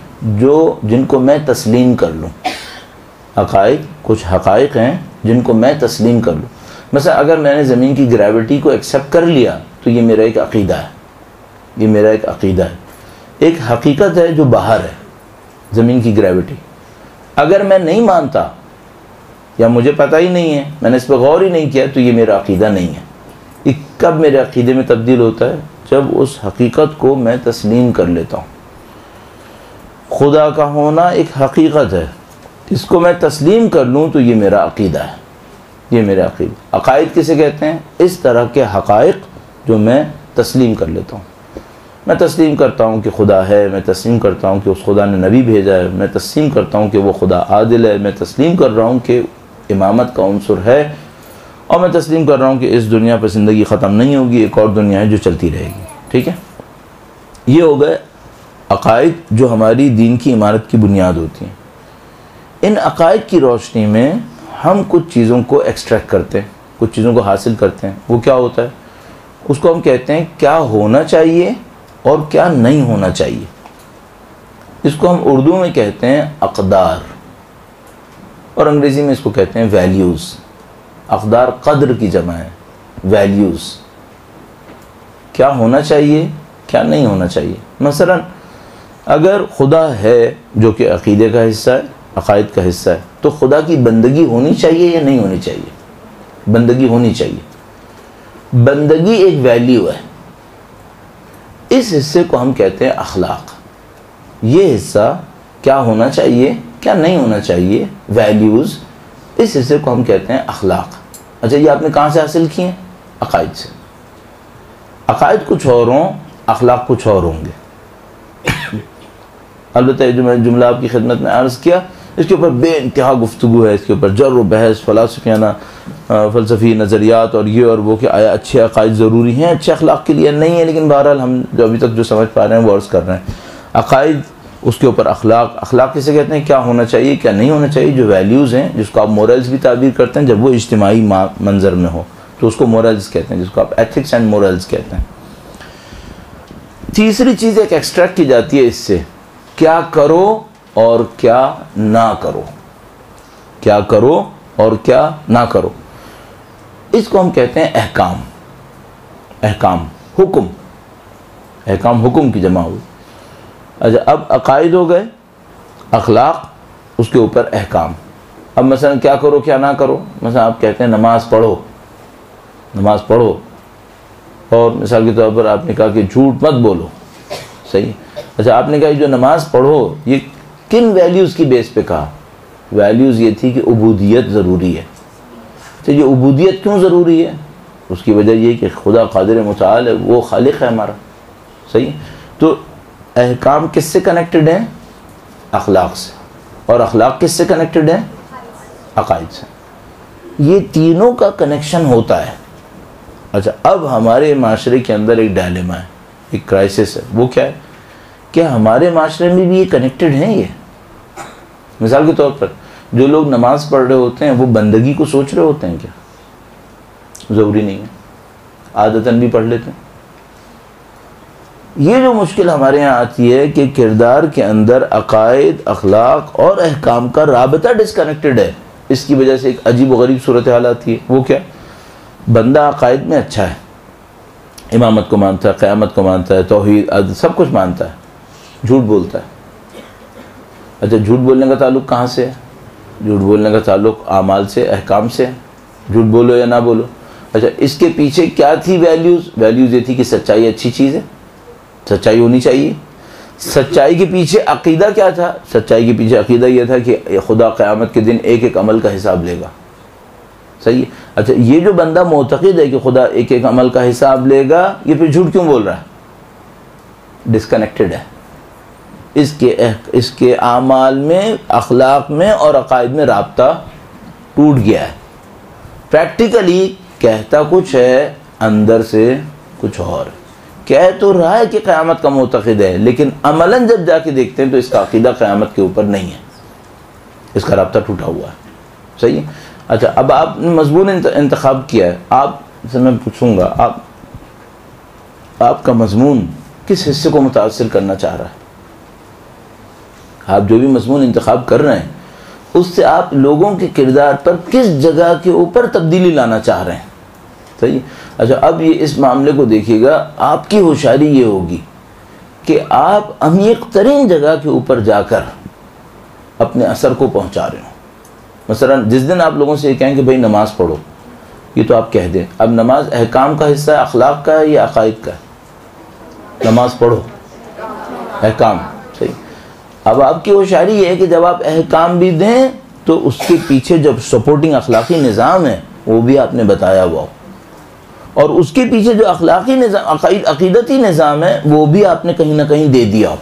जिनको मैं तस्लीम कर लूँ। अकायद कुछ हक़ाइक़ हैं जिनको मैं तस्लीम कर लूँ। mesela अगर मैंने ज़मीन की ग्रेविटी को एक्सेप्ट कर लिया तो ये मेरा एक अक़ीदा है, ये मेरा एक अक़ीदा है। एक हकीकत है जो बाहर है, ज़मीन की ग्रेविटी। अगर मैं नहीं मानता या मुझे पता ही नहीं है, मैंने इस पर गौर ही नहीं किया, तो ये मेरा अक़ीदा नहीं है। ये कब मेरे अक़ीदे में तब्दील होता है? जब उस हकीकत को मैं तस्लीम कर लेता हूँ। खुदा का होना एक हकीकत है, इसको मैं तस्लीम कर लूँ तो ये मेरा अक़ीदा है, ये मेरा अक़ीदा। अक़ाइद किसे कहते हैं? इस तरह के हक़ाइक़ जो मैं तस्लीम कर लेता हूँ। मैं तस्लीम करता हूँ कि खुदा है, मैं तस्लीम करता हूँ कि उस खुदा ने नबी भेजा है, मैं तस्लीम करता हूँ कि वो खुदा आदिल है, मैं तस्लीम कर रहा हूँ कि इमामत का उन्सुर है, और मैं तस्लीम कर रहा हूँ कि इस दुनिया पर ज़िंदगी ख़त्म नहीं होगी, एक और दुनिया है जो चलती रहेगी। ठीक है, ये हो गए अक़ाइद जो हमारी दीन की इमारत की बुनियाद होती हैं। इन अक़ाइद की रोशनी में हम कुछ चीज़ों को एक्सट्रैक्ट करते हैं, कुछ चीज़ों को हासिल करते हैं। वो क्या होता है? उसको हम कहते हैं क्या होना चाहिए और क्या नहीं होना चाहिए। इसको हम उर्दू में कहते हैं अक़दार, और अंग्रेज़ी में इसको कहते हैं वैल्यूज़। अक़दार क़द्र की जमा है, वैल्यूज़, क्या होना चाहिए क्या नहीं होना चाहिए। मसलन अगर खुदा है जो कि अक़ीदे का हिस्सा है, अक़ाइद का हिस्सा है, तो खुदा की बंदगी होनी चाहिए या नहीं होनी चाहिए? बंदगी होनी चाहिए। बंदगी एक वैल्यू है, इस हिस्से को हम कहते हैं अखलाक। ये हिस्सा क्या होना चाहिए क्या नहीं होना चाहिए, वैल्यूज़, इस हिस्से को हम कहते हैं अखलाक। अच्छा, ये आपने कहाँ से हासिल किए? अक़ाइद से। अक़ाइद कुछ और हों, अखलाक कुछ और होंगे। अलबत्ता जो मैंने जुमला आपकी खिदमत में अर्ज़ किया, इसके ऊपर बेइंतहा गुफ्तगू है, इसके ऊपर जर व बहस, फ़लसफ़ियाना फ़लसफ़ी नज़रियात और ये और वो, कि आया अच्छे अक़ाइद ज़रूरी हैं अच्छे अखलाक के लिए, नहीं है। लेकिन बहरहाल हम जो अभी तक जो समझ पा रहे हैं वो अर्ज़ कर रहे हैं। अक़ाइद, उसके ऊपर अखलाक। अखलाक किसे कहते हैं? क्या होना चाहिए क्या नहीं होना चाहिए, जो वैल्यूज़ हैं, जिसको आप मोरल्स भी ताबीर करते हैं, जब वो इज्तिमाई मंजर में हो तो उसको मोरल्स कहते हैं, जिसको आप एथिक्स एंड मोरल्स कहते हैं। तीसरी चीज़ एक एक्सट्रैक्ट की जाती है इससे, क्या करो और क्या ना करो, क्या करो और क्या ना करो, इसको हम कहते हैं अहकाम। अहकाम हुक्म, अहकाम हुक्म की जमा हुई। अच्छा, अब अक़ाइद हो गए, अखलाक, उसके ऊपर अहकाम। अब मसलन क्या करो क्या ना करो, मसलन आप कहते हैं नमाज पढ़ो, नमाज पढ़ो, और मिसाल के तौर पर आपने कहा कि झूठ मत बोलो, सही। अच्छा, आपने कहा जो नमाज पढ़ो, ये किन वैल्यूज़ की बेस पे कहा? वैल्यूज़ ये थी कि उबूदियत ज़रूरी है। तो ये उबूदियत क्यों ज़रूरी है? उसकी वजह ये कि खुदा क़ादिर मुतआल है, वो खालिक है हमारा, सही। तो अहकाम किससे कनेक्टेड हैं? अखलाक से। और अखलाक किससे कनेक्टेड हैं? अक़ाइद से। ये तीनों का कनेक्शन होता है। अच्छा, अब हमारे माशरे के अंदर एक डायलेमा है, एक क्राइसिस है। वो क्या है? क्या हमारे माशरे में भी ये कनेक्टेड हैं? ये मिसाल के तौर पर जो लोग नमाज पढ़ रहे होते हैं वो बंदगी को सोच रहे होते हैं क्या? ज़रूरी नहीं है, आदतन भी पढ़ लेते हैं। ये जो मुश्किल हमारे यहाँ आती है कि किरदार के अंदर अक़ाइद, अखलाक और अहकाम का राबता डिस्कनेक्टेड है, इसकी वजह से एक अजीब व गरीब सूरत हाल आती है। वो क्या? बंदा अक़ाइद में अच्छा है, इमामत को मानता है, क़यामत को मानता है, तौहीद सब कुछ मानता है, झूठ बोलता है। अच्छा, झूठ बोलने का ताल्लुक़ कहाँ से है? झूठ बोलने का ताल्लुक़ आमाल से, अहकाम से है। झूठ बोलो या ना बोलो। अच्छा, इसके पीछे क्या थी वैल्यूज़? वैल्यूज़ ये थी कि सच्चाई अच्छी चीज़ है, सच्चाई होनी चाहिए। सच्चाई के पीछे अक़ीदा क्या था? सच्चाई के पीछे अक़ीदा यह था कि खुदा क़यामत के दिन एक एक अमल का हिसाब लेगा, सही है। अच्छा, ये जो बंदा मोतक़िद है कि खुदा एक एक अमल का हिसाब लेगा, ये फिर झूठ क्यों बोल रहा है? डिस्कनेक्टेड है। इसके आमाल में, अखलाक में और अक़ाइद में राब्ता टूट गया है। प्रैक्टिकली कहता कुछ है, अंदर से कुछ और। कह तो रहा है कि क़यामत का मोतक़िद है, लेकिन अमलन जब जाके देखते हैं तो इसका अक़ीदा क़यामत के ऊपर नहीं है, इसका राब्ता टूटा हुआ है, सही है। अच्छा, अब आपने मज़मून इंतख़ाब किया है, आपसे मैं पूछूंगा, आपका मज़मून किस हिस्से को मुतासिर करना चाह रहा है? आप जो भी मज़मून इंतख़ाब कर रहे हैं उससे आप लोगों के किरदार पर किस जगह के ऊपर तब्दीली लाना चाह रहे हैं, सही। अच्छा, अब ये इस मामले को देखिएगा, आपकी होशियारी ये होगी कि आप अमीक़ तरीन जगह के ऊपर जाकर अपने असर को पहुंचा रहे हो। मसलन जिस दिन आप लोगों से ये कहें कि भाई नमाज़ पढ़ो, ये तो आप कह दें। अब नमाज अहकाम का हिस्सा है, अखलाक का है या अक़ाइद का है? नमाज पढ़ो, अहकाम, सही। अब आपकी होशियारी ये है कि जब आप अहकाम भी दें तो उसके पीछे जब सपोर्टिंग अखलाकी निज़ाम है वो भी आपने बताया हुआ, और उसके पीछे जो अखलाकी निज़ाम, अक़ीदती निज़ाम है वो भी आपने कहीं ना कहीं दे दिया।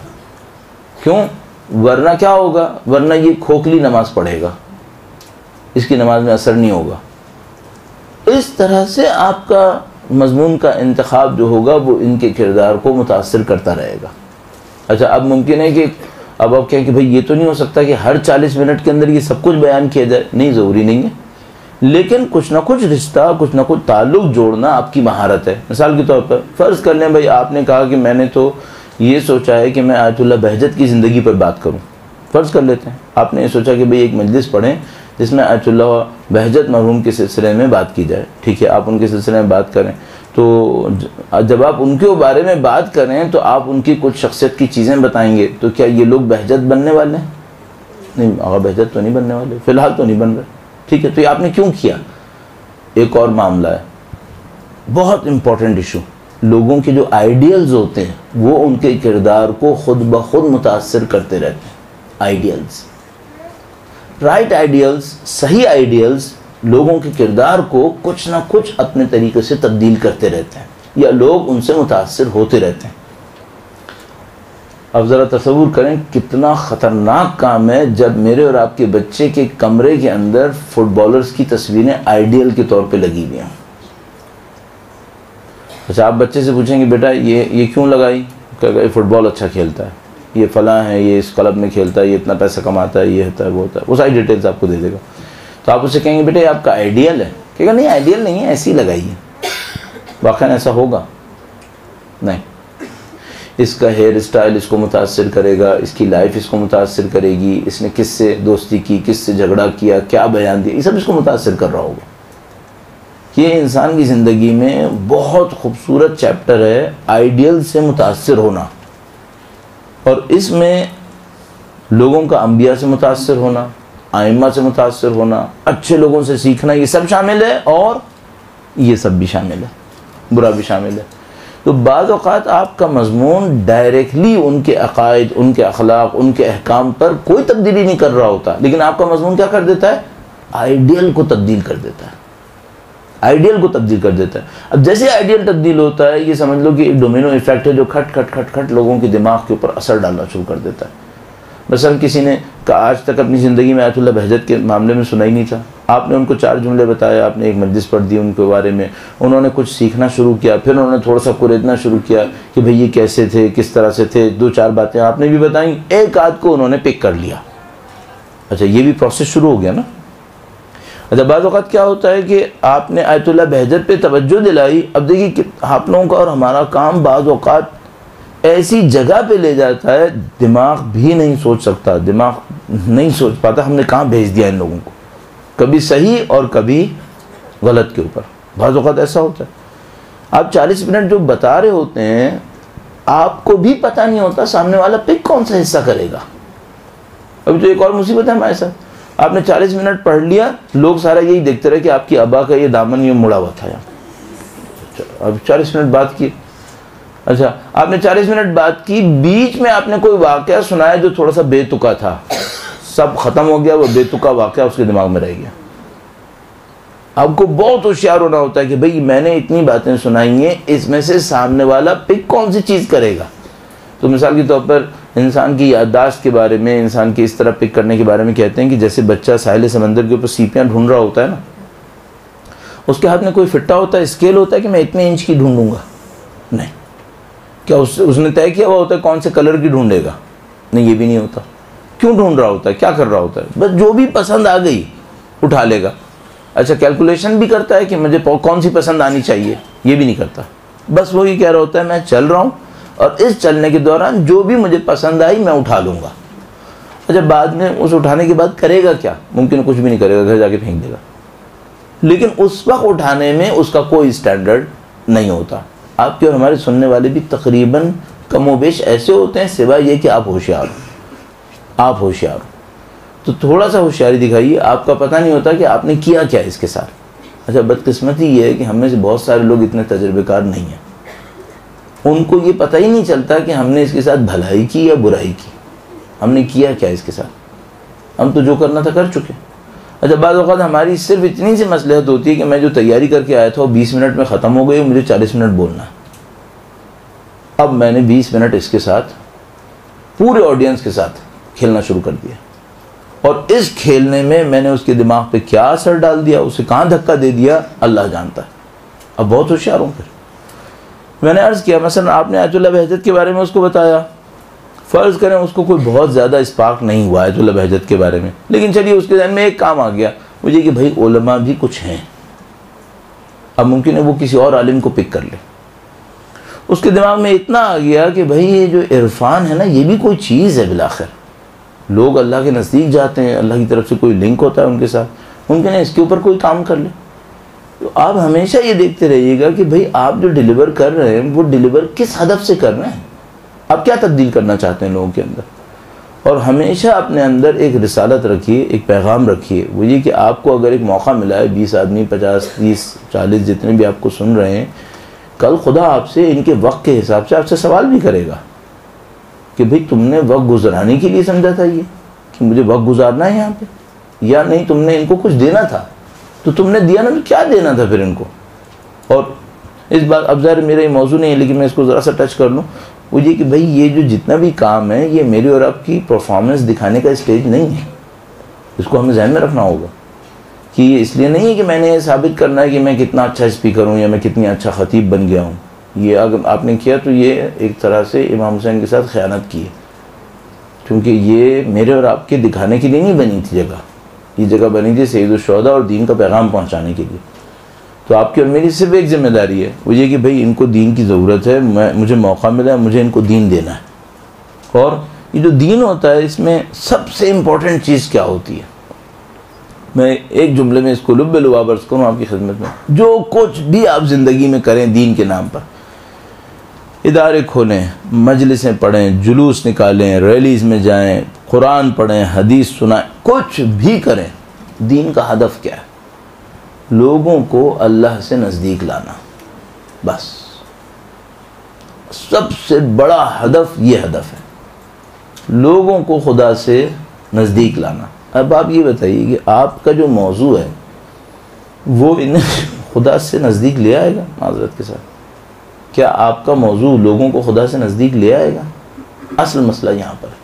क्यों? वरना क्या होगा? वरना ये खोखली नमाज पढ़ेगा, इसकी नमाज में असर नहीं होगा। इस तरह से आपका मज़मून का इंतखाब जो होगा वो इनके किरदार को मुतासिर करता रहेगा। अच्छा, अब मुमकिन है कि अब आप कहें कि भाई ये तो नहीं हो सकता कि हर 40 मिनट के अंदर ये सब कुछ बयान किया जाए। नहीं, ज़रूरी नहीं है, लेकिन कुछ ना कुछ रिश्ता, कुछ ना कुछ ताल्लुक़ जोड़ना आपकी महारत है। मिसाल के तौर पर फ़र्ज़ कर लें भाई, आपने कहा कि मैंने तो ये सोचा है कि मैं आयतुल्लाह बहजत की ज़िंदगी पर बात करूँ। फ़र्ज़ कर लेते हैं आपने ये सोचा कि भाई एक मजलिस पढ़ें जिसमें आयतुल्लाह बहजत मरहूम के सिलसिले में बात की जाए। ठीक है, आप उनके सिलसिले में बात करें, तो जब आप उनके बारे में बात करें तो आप उनकी कुछ शख्सियत की चीज़ें बताएंगे, तो क्या ये लोग बहजत बनने वाले हैं? नहीं, आगा बहजत तो नहीं बनने वाले, फ़िलहाल तो नहीं बन रहे। ठीक है, तो ये आपने क्यों किया? एक और मामला है, बहुत इम्पोर्टेंट इशू, लोगों के जो आइडियल्स होते हैं वो उनके किरदार को खुद ब खुद मुतासर करते रहते हैं। आइडियल्स, राइट आइडियल्स, सही आइडियल्स लोगों के किरदार को कुछ ना कुछ अपने तरीके से तब्दील करते रहते हैं, या लोग उनसे मुतासर होते रहते हैं। अब ज़रा तसव्वुर करें कितना ख़तरनाक काम है जब मेरे और आपके बच्चे के कमरे के अंदर फुटबॉलर्स की तस्वीरें आइडियल के तौर पे लगी हुई हैं। अच्छा, आप बच्चे से पूछेंगे बेटा ये क्यों लगाई? कहेगा ये फुटबॉल अच्छा खेलता है, ये फ़लाँ है, ये इस क्लब में खेलता है, ये इतना पैसा कमाता है, ये होता है, वो होता है, वो सारी डिटेल्स आपको दे देगा। तो आप उससे कहेंगे बेटा ये आपका आइडियल है? कहेगा नहीं, आइडियल नहीं है, ऐसी लगाई है। वाक़ई ऐसा होगा? नहीं। इसका हेयर स्टाइल इसको मुतासर करेगा, इसकी लाइफ इसको मुतासर करेगी, इसने किससे दोस्ती की, किससे झगड़ा किया, क्या बयान दिया, ये सब इसको मुतासर कर रहा होगा। ये इंसान की ज़िंदगी में बहुत खूबसूरत चैप्टर है, आइडियल से मुतासर होना, और इसमें लोगों का अंबिया से मुतासर होना, आइम्मा से मुतासर होना, अच्छे लोगों से सीखना, ये सब शामिल है, और ये सब भी शामिल है, बुरा भी शामिल है। तो बाज़ औक़ात आपका मज़मून डायरेक्टली उनके अक़ाइद, उनके अखलाक, उनके अहकाम पर कोई तब्दीली नहीं कर रहा होता, लेकिन आपका मज़मून क्या कर देता है? आइडियल को तब्दील कर देता है, आइडियल को तब्दील कर देता है। अब जैसे आइडियल तब्दील होता है, ये समझ लो कि एक डोमिनो इफेक्ट है जो खट खट खट खट लोगों के दिमाग के ऊपर असर डालना शुरू कर देता है। मसलन किसी ने आज तक अपनी ज़िंदगी में आयतुल्लाह बहजत के मामले में सुना ही नहीं था, आपने उनको 4 जुमले बताए, आपने एक मजलिस पढ़ दी उनके बारे में, उन्होंने कुछ सीखना शुरू किया, फिर उन्होंने थोड़ा सा कुरेदना शुरू किया कि भाई ये कैसे थे, किस तरह से थे, 2-4 बातें आपने भी बताई, एक आध को उन्होंने पिक कर लिया। अच्छा, ये भी प्रोसेस शुरू हो गया ना। अच्छा, बाज़ औक़ात क्या होता है कि आपने आयतुल्लाह बहजत पे तवज्जो दिलाई, अब देखिए कि आप लोगों का और हमारा काम बाज़ औक़ात ऐसी जगह पे ले जाता है, दिमाग भी नहीं सोच सकता, दिमाग नहीं सोच पाता हमने कहाँ भेज दिया इन लोगों को, कभी सही और कभी गलत के ऊपर। बाज़ औक़ात ऐसा होता है, आप 40 मिनट जो बता रहे होते हैं आपको भी पता नहीं होता सामने वाला पिक कौन सा हिस्सा करेगा। अभी तो एक और मुसीबत है हमारे साथ, आपने 40 मिनट पढ़ लिया, लोग सारा यही देखते रहे कि आपकी अब्बा का ये दामन ये मुड़ा हुआ था यहाँ। अब 40 मिनट बात की, अच्छा आपने 40 मिनट बात की, बीच में आपने कोई वाक़या सुनाया जो थोड़ा सा बेतुका था, सब ख़त्म हो गया, वो बेतुका वाक़या उसके दिमाग में रह गया। आपको बहुत होशियार होना होता है कि भाई मैंने इतनी बातें सुनाई हैं, इसमें से सामने वाला पिक कौन सी चीज़ करेगा। तो मिसाल के तौर पर इंसान की याददाश्त के बारे में, इंसान की इस तरह पिक करने के बारे में कहते हैं कि जैसे बच्चा साहिल समंदर के ऊपर सीपियाँ ढूंढ रहा होता है ना, उसके हाथ में कोई फिट्टा होता है, स्केल होता है कि मैं इतने इंच की ढूंढूंगा, नहीं। क्या उसने तय किया हुआ होता है कौन से कलर की ढूंढेगा? नहीं, ये भी नहीं होता। क्यों ढूंढ रहा होता है, क्या कर रहा होता है? बस जो भी पसंद आ गई उठा लेगा। अच्छा, कैलकुलेशन भी करता है कि मुझे कौन सी पसंद आनी चाहिए, ये भी नहीं करता। बस वो ही कह रहा होता है मैं चल रहा हूँ और इस चलने के दौरान जो भी मुझे पसंद आई मैं उठा लूँगा। अच्छा, बाद में उस उठाने के बाद करेगा क्या? मुमकिन कुछ भी नहीं करेगा, घर जाके फेंक देगा। लेकिन उस वक्त उठाने में उसका कोई स्टैंडर्ड नहीं होता। आपके और हमारे सुनने वाले भी तकरीबन कमोबेश ऐसे होते हैं, सिवाय ये कि आप होशियार हो। आप होशियार हो तो थोड़ा सा होशियारी दिखाइए, आपका पता नहीं होता कि आपने किया क्या इसके साथ। अच्छा, बदकिस्मती ये है कि हम में से बहुत सारे लोग इतने तजर्बेकार नहीं हैं, उनको ये पता ही नहीं चलता कि हमने इसके साथ भलाई की या बुराई की, हमने किया क्या इसके साथ। हम तो जो करना था कर चुके। अच्छा, बाद वक़्त हमारी सिर्फ इतनी सी मसलहत होती है कि मैं जो तैयारी करके आया था वो 20 मिनट में ख़त्म हो गई, मुझे 40 मिनट बोलना है। अब मैंने 20 मिनट इसके साथ पूरे ऑडियंस के साथ खेलना शुरू कर दिया, और इस खेलने में मैंने उसके दिमाग पे क्या असर डाल दिया, उसे कहाँ धक्का दे दिया, अल्लाह जानता है। अब बहुत होशियार हूँ। फिर मैंने अर्ज़ किया, मसलन आपने आयतुल्लाह बहजत के बारे में उसको बताया, फ़र्ज़ करें उसको कोई बहुत ज़्यादा इस्पाक नहीं हुआ आयतुल्लाह बहजत के बारे में, लेकिन चलिए उसके ज़हन में एक काम आ गया मुझे कि भाई उलमा भी कुछ हैं। अब मुमकिन है वो किसी और आलिम को पिक कर ले। उसके दिमाग में इतना आ गया कि भाई ये जो इरफान है ना, ये भी कोई चीज़ है बिलाखिर, लोग अल्लाह के नज़दीक जाते हैं, अल्लाह की तरफ से कोई लिंक होता है उनके साथ, मुमकिन है इसके ऊपर कोई काम कर ले। तो आप हमेशा ये देखते रहिएगा कि भाई आप जो डिलीवर कर रहे हैं वो डिलीवर किस हदफ से कर रहे हैं, आप क्या तब्दील करना चाहते हैं लोगों के अंदर। और हमेशा अपने अंदर एक रिसालत रखिए, एक पैगाम रखिए, वो ये कि आपको अगर एक मौका मिला है, 20 आदमी 50 30 40 जितने भी आपको सुन रहे हैं, कल खुदा आपसे इनके वक्त के हिसाब से आपसे सवाल भी करेगा कि भाई तुमने वक्त गुजराने के लिए समझा था ये कि मुझे वक्त गुजारना है यहाँ पे, या नहीं तुमने इनको कुछ देना था, तो तुमने दिया ना, तो क्या देना था फिर इनको। और इस बात, अब ज़ाहिर मेरा ये मौजू नहीं है लेकिन मैं इसको ज़रा सा टच कर लूँ, वो ये कि भाई ये जो जितना भी काम है ये मेरी और आपकी परफॉर्मेंस दिखाने का स्टेज नहीं है। इसको हमें ध्यान में रखना होगा कि ये इसलिए नहीं है कि मैंने ये साबित करना है कि मैं कितना अच्छा स्पीकर हूँ या मैं कितनी अच्छा ख़तीब बन गया हूँ। ये अगर आपने किया तो ये एक तरह से इमाम हुसैन के साथ ख़यानत की है, क्योंकि ये मेरे और आपके दिखाने के लिए नहीं बनी थी जगह, ये जगह बनी थी सैयदुल शुहदा और दीन का पैगाम पहुँचाने के लिए। तो आपकी और मेरी सिर्फ एक ज़िम्मेदारी है, वो ये कि भाई इनको दीन की ज़रूरत है, मुझे मौका मिला है, मुझे इनको दीन देना है। और ये जो दीन होता है इसमें सबसे इम्पोर्टेंट चीज़ क्या होती है, मैं एक जुमले में इसको लुब्बे लुबाब अर्ज़ करूँ आपकी खिदमत में, जो कुछ भी आप ज़िंदगी में करें दीन के नाम पर, इदारे खोलें, मजलिसें पढ़ें, जुलूस निकालें, रैलीज़ में जाएं, कुरान पढ़ें, हदीस सुनाएं, कुछ भी करें, दीन का हदफ क्या है? लोगों को अल्लाह से नज़दीक लाना, बस सबसे बड़ा हदफ ये हदफ है, लोगों को खुदा से नज़दीक लाना। अब आप ये बताइए कि आपका जो मौजू है वो इन्हें खुदा से नज़दीक ले आएगा? माज़रत के साथ, क्या आपका मौजू लोगों को खुदा से नज़दीक ले आएगा? असल मसला यहाँ पर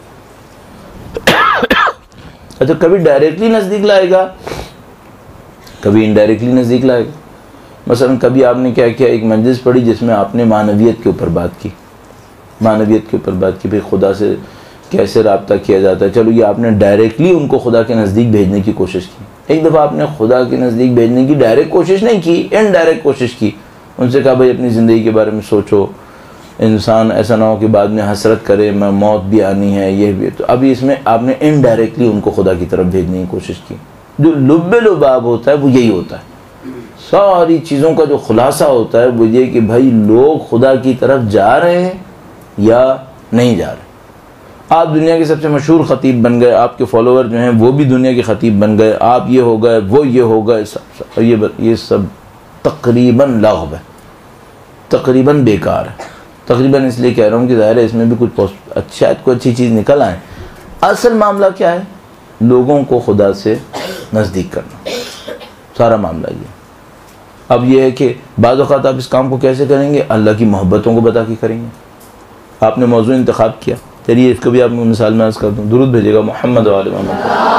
अच्छा, कभी डायरेक्टली नज़दीक लाएगा, कभी इनडायरेक्टली नज़दीक लाएगा। मसलन कभी आपने क्या किया, एक मजलिस पढ़ी जिसमें आपने मानवियत के ऊपर बात की, मानवियत के ऊपर बात की, भाई खुदा से कैसे रब्ता किया जाता है। चलो ये आपने डायरेक्टली उनको खुदा के नज़दीक भेजने की कोशिश की। एक दफ़ा आपने खुदा के नज़दीक भेजने की डायरेक्ट कोशिश नहीं की, इनडायरेक्ट कोशिश की। उनसे कहा भाई अपनी ज़िंदगी के बारे में सोचो, इंसान ऐसा ना हो कि बाद में हसरत करे, मैं मौत भी आनी है, ये भी। तो अभी इसमें आपने इनडायरेक्टली उनको खुदा की तरफ भेजने की कोशिश की। जो लुब्बे लुबाब होता है वो यही होता है, सारी चीज़ों का जो खुलासा होता है वो ये कि भाई लोग खुदा की तरफ जा रहे हैं या नहीं जा रहे। आप दुनिया के सबसे मशहूर ख़तीब बन गए, आपके फॉलोअर जो हैं वो भी दुनिया के ख़तीब बन गए, आप ये हो गए, वो ये हो गए, ये सब तकरीबन लागब है, तकरीबन बेकार है। तकरीबन इसलिए कह रहा हूँ कि ज़ाहिर है इसमें भी कुछ शायद कोई अच्छी चीज़ निकल आए। असल मामला क्या है? लोगों को खुदा से नज़दीक करना, सारा मामला ये। अब ये है कि बाज़ औक़ात आप इस काम को कैसे करेंगे? अल्लाह की मोहब्बतों को बता के करेंगे। आपने मौजू इंतखाब किया, चलिए इसको भी आपको मिसाल में अर्ज़ कर दूँ। दुरूद भेजेगा मोहम्मद वाले मोहम्मद।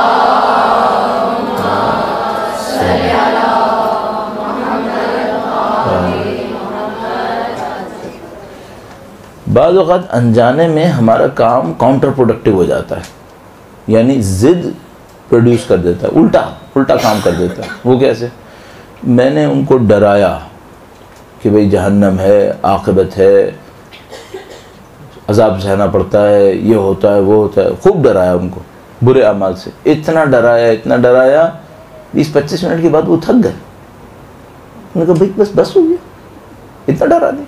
बाज़ औक़ात अनजाने में हमारा काम काउंटर प्रोडक्टिव हो जाता है, यानी ज़िद प्रोड्यूस कर देता है, उल्टा काम कर देता है। वो कैसे? मैंने उनको डराया कि भाई जहन्नम है, आक़िबत है, अज़ाब सहना पड़ता है, ये होता है, वो होता है, खूब डराया उनको बुरे अमाल से। इतना डराया 20-25 मिनट के बाद वो थक गए। उन्होंने कहा भाई बस हो गया, इतना डरा दिया।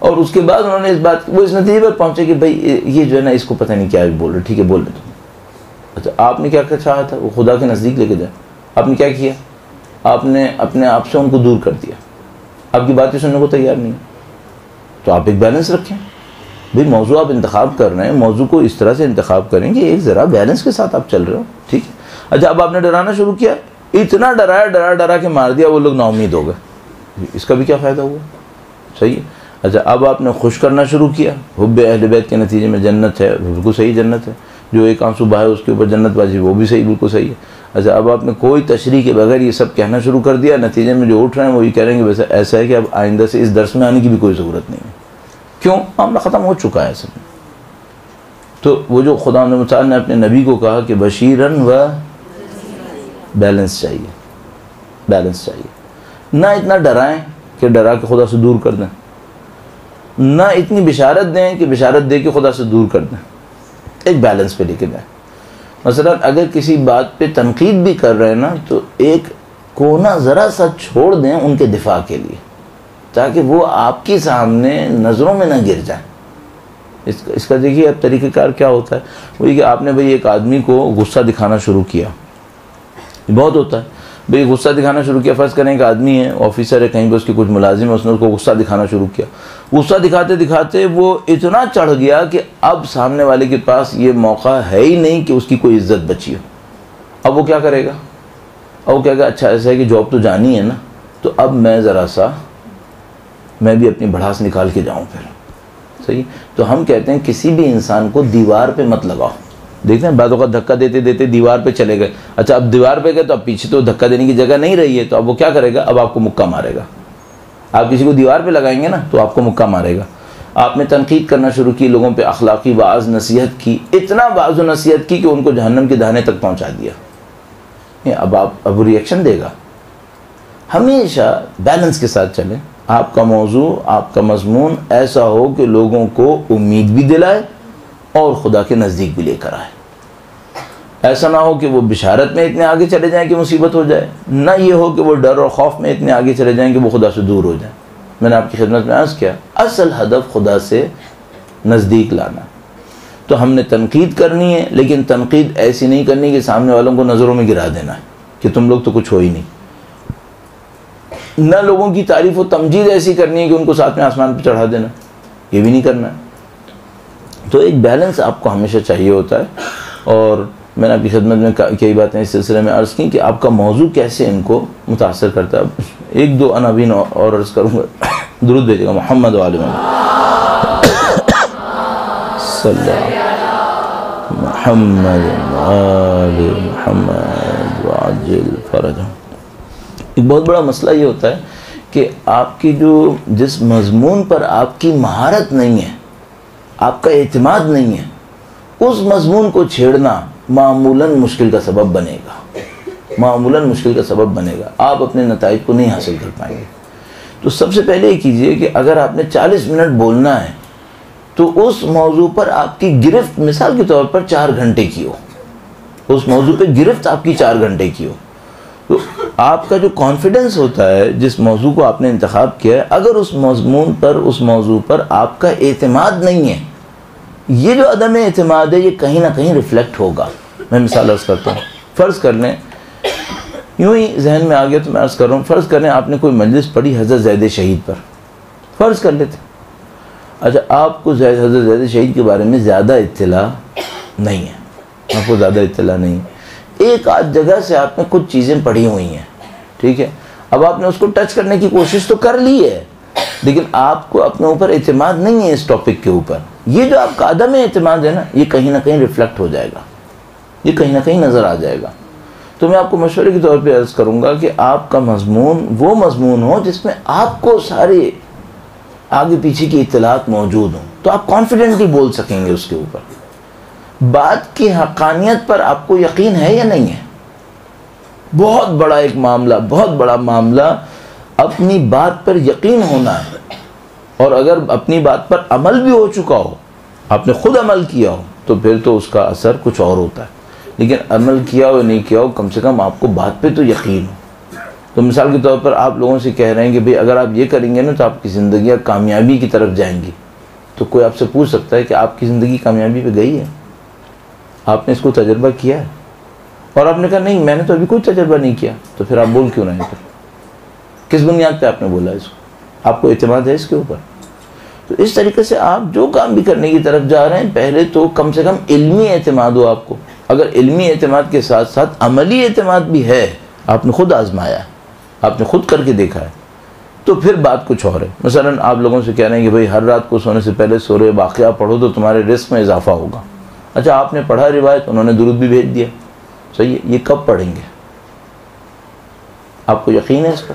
और उसके बाद उन्होंने वो इस नतीजे पर पहुंचे कि भाई ये जो है ना, इसको पता नहीं क्या बोल रहे, ठीक है बोल रहे तुम। अच्छा, आपने क्या चाहा था? वो खुदा के नज़दीक लेके जाए। आपने क्या किया? आपने अपने आप से उनको दूर कर दिया, आपकी बातें सुनने को तैयार नहीं। तो आप एक बैलेंस रखें भाई, मौजू आप इंतखाब कर रहे हैं, मौजू को इस तरह से इंतखाब करें कि एक ज़रा बैलेंस के साथ आप चल रहे हो, ठीक है। अच्छा, अब आपने डराना शुरू किया, इतना डरा के मार दिया, वो लोग नाउम्मीद हो गए, इसका भी क्या फ़ायदा हुआ? सही है। अच्छा, अब आपने खुश करना शुरू किया, हुब्बे अहले बैत के नतीजे में जन्नत है, बिल्कुल सही जन्नत है, जो एक आंसू बहाए उसके ऊपर जन्नत बाजी, वो भी सही, बिल्कुल सही है। अच्छा, अब आपने कोई तशरीह के बगैर ये सब कहना शुरू कर दिया, नतीजे में जो उठ रहे हैं वो ये कह रहे हैं कि वैसे ऐसा है कि अब आइंदा से इस दर्स में आने की भी कोई ज़रूरत नहीं है। क्यों? मामला ख़त्म हो चुका है सब। तो वो जो खुदा मुताल ने अपने नबी को कहा कि बशीरन व बैलेंस चाहिए, बैलेंस चाहिए। ना इतना डराएं कि डरा के खुदा से दूर कर दें, ना इतनी बिशारत दें कि बिशारत दे के खुदा से दूर कर दें। एक बैलेंस पे लेके जाए। मसलन अगर किसी बात पे तनकीद भी कर रहे हैं ना, तो एक कोना ज़रा सा छोड़ दें उनके दिफा के लिए, ताकि वो आपके सामने नज़रों में ना गिर जाए। इसका देखिए अब तरीक़ेकार क्या होता है, वही कि आपने भाई एक आदमी को गुस्सा दिखाना शुरू किया, बहुत होता है भाई, गुस्सा दिखाना शुरू किया। फ़र्ज़ करें कि आदमी है, ऑफिसर है, कहीं पर उसकी कुछ मुलाजिम है, उसने उसको गुस्सा दिखाना शुरू किया। गुस्सा दिखाते दिखाते वो इतना चढ़ गया कि अब सामने वाले के पास ये मौका है ही नहीं कि उसकी कोई इज़्ज़त बची हो। अब वो क्या करेगा? अब वो कहेगा अच्छा ऐसा है कि जॉब तो जानी है ना, तो अब मैं ज़रा सा मैं भी अपनी भड़ास निकाल के जाऊँ फिर। सही। तो हम कहते हैं किसी भी इंसान को दीवार पे मत लगाओ। देखते हैं बातों का धक्का देते देते दीवार पे चले गए। अच्छा अब दीवार पे गए तो अब पीछे तो धक्का देने की जगह नहीं रही है, तो अब वो क्या करेगा? अब आपको मुक्का मारेगा। आप किसी को दीवार पे लगाएंगे ना तो आपको मुक्का मारेगा। आपने तनकीद करना शुरू की, लोगों पे अखलाकी वाज नसीहत की, इतना वाज नसीहत की कि उनको जहन्नम के दाने तक पहुंचा दिया। अब रिएक्शन देगा। हमेशा बैलेंस के साथ चलें। आपका मौजू, आपका मजमून ऐसा हो कि लोगों को उम्मीद भी दिलाए और खुदा के नज़दीक भी लेकर आए। ऐसा ना हो कि वो बिशारत में इतने आगे चले जाएं कि मुसीबत हो जाए, ना ये हो कि वो डर और खौफ में इतने आगे चले जाएं कि वो खुदा से दूर हो जाए। मैंने आपकी खिदमत में अर्ज़ किया, असल हदफ खुदा से नज़दीक लाना। तो हमने तनकीद करनी है, लेकिन तनकीद ऐसी नहीं करनी कि सामने वालों को नज़रों में गिरा देना है कि तुम लोग तो कुछ हो ही नहीं। न लोगों की तारीफ़ व तमजीद ऐसी करनी है कि उनको साथ में आसमान पर चढ़ा देना, ये भी नहीं करना है। तो एक बैलेंस आपको हमेशा चाहिए होता है। और मैंने आपकी खिदमत में कई बातें इस सिलसिले में अर्ज़ की कि आपका मौजू कैसे इनको मुतासर करता है। एक दो अनाबीन और अर्ज़ करूँगा, दुरूद भेजिएगा मोहम्मद वाले मोहम्मद। एक बहुत बड़ा मसला ये होता है कि आपकी जिस मजमून पर आपकी महारत नहीं है, आपका एतमाद नहीं है, उस मजमून को छेड़ना मामूलन मुश्किल का सबब बनेगा, मामूलन मुश्किल का सबब बनेगा। आप अपने नताइज को नहीं हासिल कर पाएंगे। तो सबसे पहले ये कीजिए कि अगर आपने 40 मिनट बोलना है तो उस मौजू पर आपकी गिरफ्त मिसाल के तौर पर 4 घंटे की हो, उस मौजू पे गिरफ्त आपकी 4 घंटे की हो। तो आपका जो कॉन्फिडेंस होता है जिस मौजू को आपने इंतखाब किया है, अगर उस मजमून पर, उस मौजू पर आपका एतमाद नहीं है, ये जो अदम एतमाद है ये कहीं ना कहीं रिफ्लेक्ट होगा। मैं मिसाल अर्ज़ करता हूँ। फ़र्ज़ कर लें, यूँ ही जहन में आ गया तो मैं अर्ज़ कर रहा हूँ, फ़र्ज़ कर लें आपने कोई मजलिस पढ़ी हज़रत ज़ैद शहीद पर, फ़र्ज़ कर लेते। अच्छा आपको हज़रत ज़ैद शहीद के बारे में ज़्यादा इत्तला नहीं है, आपको ज़्यादा इत्तला नहीं है, एक आध जगह से आपने कुछ चीज़ें पढ़ी हुई हैं, ठीक है। अब आपने उसको टच करने की कोशिश तो कर ली है, लेकिन आपको अपने ऊपर एतमाद नहीं है इस टॉपिक के ऊपर। ये जो आपका अदम एतमाद है ना, ये कहीं ना कहीं रिफ्लेक्ट हो जाएगा, ये कहीं ना कहीं नज़र आ जाएगा। तो मैं आपको मशवरे के तौर पे अर्ज़ करूँगा कि आपका मजमून वो मजमून हो जिसमें आपको सारे आगे पीछे की इत्तलात मौजूद हों, तो आप कॉन्फिडेंटली बोल सकेंगे उसके ऊपर। बात की हक़ानियत पर आपको यकीन है या नहीं है? बहुत बड़ा एक मामला, बहुत बड़ा मामला अपनी बात पर यकीन होना है। और अगर अपनी बात पर अमल भी हो चुका हो, आपने खुद अमल किया हो, तो फिर तो उसका असर कुछ और होता है। लेकिन अमल किया हो नहीं किया हो, कम से कम आपको बात पे तो यकीन हो। तो मिसाल के तौर पर आप लोगों से कह रहे हैं कि भाई अगर आप ये करेंगे ना तो आपकी ज़िंदगी कामयाबी की तरफ जाएंगी। तो कोई आपसे पूछ सकता है कि आपकी ज़िंदगी कामयाबी पे गई है? आपने इसको तजर्बा किया है? और आपने कहा नहीं मैंने तो अभी कोई तजर्बा नहीं किया। तो फिर आप बोल क्यों रहे हैं? फिर किस बुनियाद पे आपने बोला इसको? आपको एतमाद है इसके ऊपर? तो इस तरीके से आप जो काम भी करने की तरफ जा रहे हैं, पहले तो कम से कम इल्मी एतमाद हो आपको। अगर इल्मी एतमाद के साथ साथ अमली एतमाद भी है, आपने खुद आजमाया, आपने खुद करके देखा है, तो फिर बात कुछ और है। मसलन आप लोगों से कह रहे हैं कि भाई हर रात को सोने से पहले सूरह वाक़िया पढ़ो तो तुम्हारे रिस्क में इजाफा होगा। अच्छा आपने पढ़ा रिवायत, उन्होंने दुरूद भी भेज दिया, सही है, ये कब पढ़ेंगे? आपको यकीन है इस पर?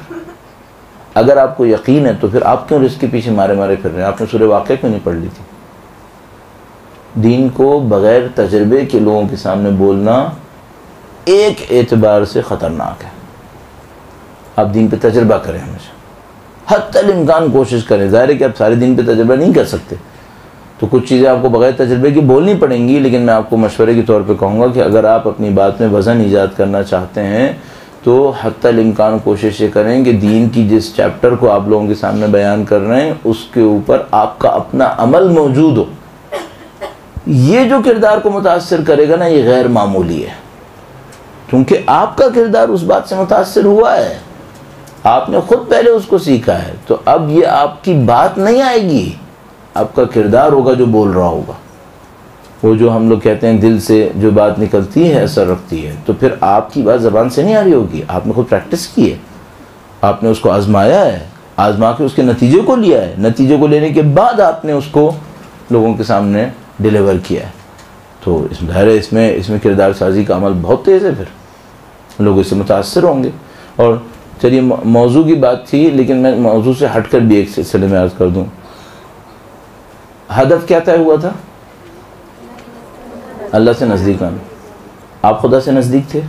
अगर आपको यकीन है तो फिर आप क्यों रिस्क के पीछे मारे मारे फिर रहे हैं? आपने सूरह वाक़िया क्यों नहीं पढ़ ली थी? दीन को बग़ैर तजर्बे के लोगों के सामने बोलना एक एतबार से ख़तरनाक है। आप दीन पे तजर्बा करें, हमेशा हत्तल इम्कान कोशिश करें। ज़ाहिर है कि आप सारे दीन पे तजर्बा नहीं कर सकते, तो कुछ चीज़ें आपको बगैर तजर्बे की बोलनी पड़ेंगी, लेकिन मैं आपको मशवरे के तौर पे कहूँगा कि अगर आप अपनी बात में वज़न ईजाद करना चाहते हैं तो हत्तल इम्कान कोशिश ये करें कि दीन की जिस चैप्टर को आप लोगों के सामने बयान कर रहे हैं उसके ऊपर आपका अपना अमल मौजूद हो। ये जो किरदार को मुतासिर करेगा ना, ये गैर मामूली है, क्योंकि आपका किरदार उस बात से मुतासिर हुआ है, आपने खुद पहले उसको सीखा है। तो अब ये आपकी बात नहीं आएगी, आपका किरदार होगा जो बोल रहा होगा। वो जो हम लोग कहते हैं दिल से जो बात निकलती है असर रखती है, तो फिर आपकी बात ज़बान से नहीं आ रही होगी, आपने खुद प्रैक्टिस की है, आपने उसको आजमाया है, आजमा के उसके नतीजे को लिया है, नतीजे को लेने के बाद आपने उसको लोगों के सामने डिलीवर किया है। तो इसमें किरदार साजी का अमल बहुत तेज़ है, फिर लोग इससे मुतासर होंगे। और चलिए मौजू की बात थी, लेकिन मैं मौजू से हटकर भी एक सिलसिले में अर्ज़ कर दूँ। हदफ क्या तय हुआ था? अल्लाह से नज़दीक आना। आप खुदा से नज़दीक थे?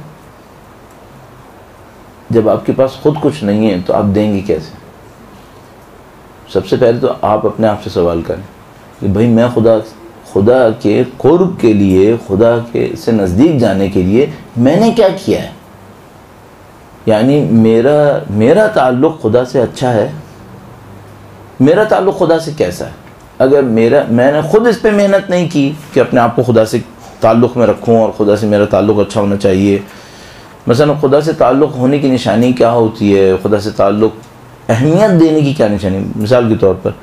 जब आपके पास खुद कुछ नहीं है तो आप देंगे कैसे? सबसे पहले तो आप अपने आप से सवाल करें कि भाई मैं खुदा के कुर्ब के लिए, खुदा के से नज़दीक जाने के लिए मैंने क्या किया है? यानी मेरा ताल्लुक़ खुदा से अच्छा है? मेरा ताल्लुक़ खुदा से कैसा है? अगर मैंने खुद इस पे मेहनत नहीं की कि अपने आप को खुदा से ताल्लुक़ में रखूं और खुदा से मेरा ताल्लुक़ अच्छा होना चाहिए। मसलन खुदा से ताल्लुक़ होने की निशानी क्या होती है? खुदा से ताल्लुक़ अहमियत देने की क्या निशानी? मिसाल के तौर पर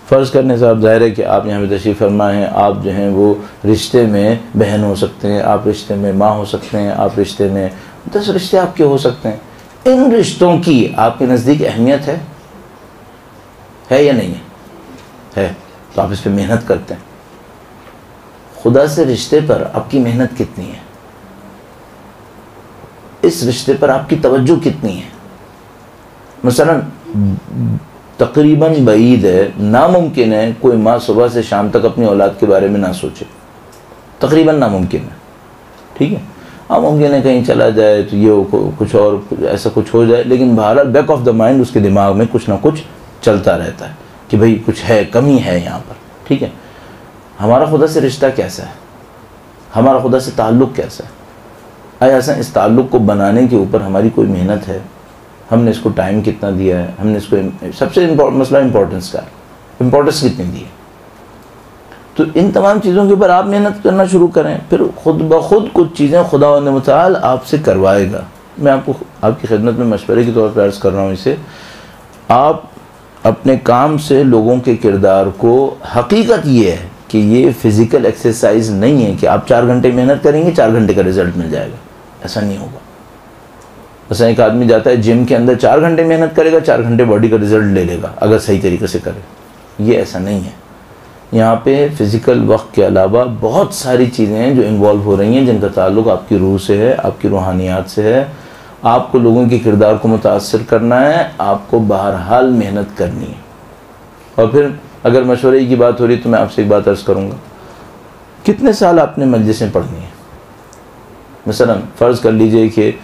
फ़र्ज़ करने से आप ज़ाहिर है कि आप यहाँ पे तशरीफ़ फरमा हैं, आप जो हैं वो रिश्ते में बहन हो सकते हैं, आप रिश्ते में माँ हो सकते हैं, आप रिश्ते में 10 रिश्ते आपके हो सकते हैं। इन रिश्तों की आपके नज़दीक अहमियत है या नहीं है? तो आप इस पर मेहनत करते हैं। खुदा से रिश्ते पर आपकी मेहनत कितनी है? इस रिश्ते पर आपकी तवज्जो कितनी है? मसलन तकरीबन बईद है, नामुमकिन है कोई माँ सुबह से शाम तक अपनी औलाद के बारे में ना सोचे, तकरीबन नामुमकिन है। ठीक है, हाँ मुमकिन है कहीं चला जाए तो ये कुछ और ऐसा कुछ हो जाए, लेकिन बहरहाल बैक ऑफ द माइंड उसके दिमाग में कुछ ना कुछ चलता रहता है कि भाई कुछ है, कमी है यहाँ पर। ठीक है, हमारा खुदा से रिश्ता कैसा है? हमारा खुदा से ताल्लुक़ कैसा है? आया ऐसा इस ताल्लुक़ को बनाने के ऊपर हमारी कोई मेहनत है? हमने इसको टाइम कितना दिया है? हमने इसको सबसे मसला इम्पोर्टेंस का, इम्पोर्टेंस कितनी दी है? तो इन तमाम चीज़ों के ऊपर आप मेहनत करना शुरू करें, फिर खुद ब खुद कुछ चीज़ें खुदावंद मुताल आपसे करवाएगा। मैं आपको आपकी खिदमत में मशवरे के तौर पर अर्ज़ कर रहा हूँ इसे। आप अपने काम से लोगों के किरदार को, हकीकत ये है कि ये फ़िज़िकल एक्सरसाइज नहीं है कि आप 4 घंटे मेहनत करेंगे 4 घंटे का रिज़ल्ट मिल जाएगा, ऐसा नहीं होगा। ऐसा एक आदमी जाता है जिम के अंदर 4 घंटे मेहनत करेगा, 4 घंटे बॉडी का रिज़ल्ट ले लेगा अगर सही तरीके से करे, ये ऐसा नहीं है। यहाँ पे फ़िज़िकल वक्त के अलावा बहुत सारी चीज़ें हैं जो इन्वॉल्व हो रही हैं, जिनका ताल्लुक़ आपकी रूह से है, आपकी रूहानियात से है। आपको लोगों के किरदार को मुतासर करना है, आपको बहरहाल मेहनत करनी है। और फिर अगर मशवरे की बात हो रही तो मैं आपसे एक बात अर्ज़ करूँगा, कितने साल आपने मजलिसें पढ़नी है? मसलन फ़र्ज़ कर लीजिए कि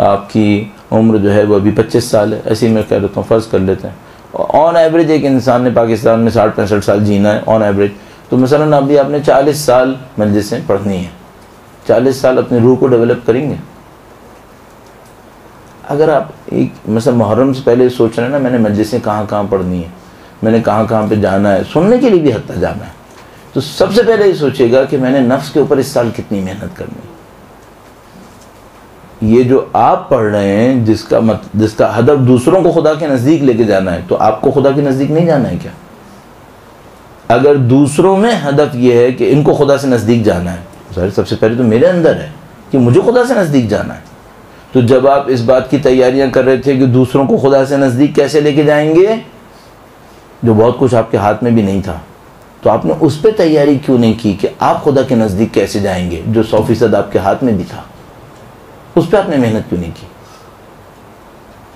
आपकी उम्र जो है वो अभी 25 साल है, ऐसे ही मैं कह देता हूँ, फ़र्ज़ कर लेते हैं। ऑन एवरेज एक इंसान ने पाकिस्तान में 60-65 साल जीना है ऑन एवरेज, तो मसलन अभी आपने 40 साल मजलिसें पढ़नी है। 40 साल अपनी रूह को डेवलप करेंगे। अगर आप एक मतलब मुहर्रम से पहले सोच रहे हैं ना, मैंने मजलिसें कहाँ कहाँ पढ़नी है, मैंने कहाँ कहाँ पे जाना है, सुनने के लिए भी हद तक जाना है, तो सबसे पहले ये सोचिएगा कि मैंने नफ्स के ऊपर इस साल कितनी मेहनत करनी है। ये जो आप पढ़ रहे हैं जिसका हदफ दूसरों को खुदा के नज़दीक लेके जाना है, तो आपको खुदा के नज़दीक नहीं जाना है क्या? अगर दूसरों में हदफ ये है कि इनको खुदा से नज़दीक जाना है, तो सबसे पहले तो मेरे अंदर है कि मुझे खुदा से नज़दीक जाना है। तो जब आप इस बात की तैयारियां कर रहे थे कि दूसरों को खुदा से नज़दीक कैसे लेके जाएंगे, जो बहुत कुछ आपके हाथ में भी नहीं था, तो आपने उस पर तैयारी क्यों नहीं की कि आप खुदा के नज़दीक कैसे जाएंगे, जो 100% आपके हाथ में भी था, उस पर आपने मेहनत क्यों नहीं की?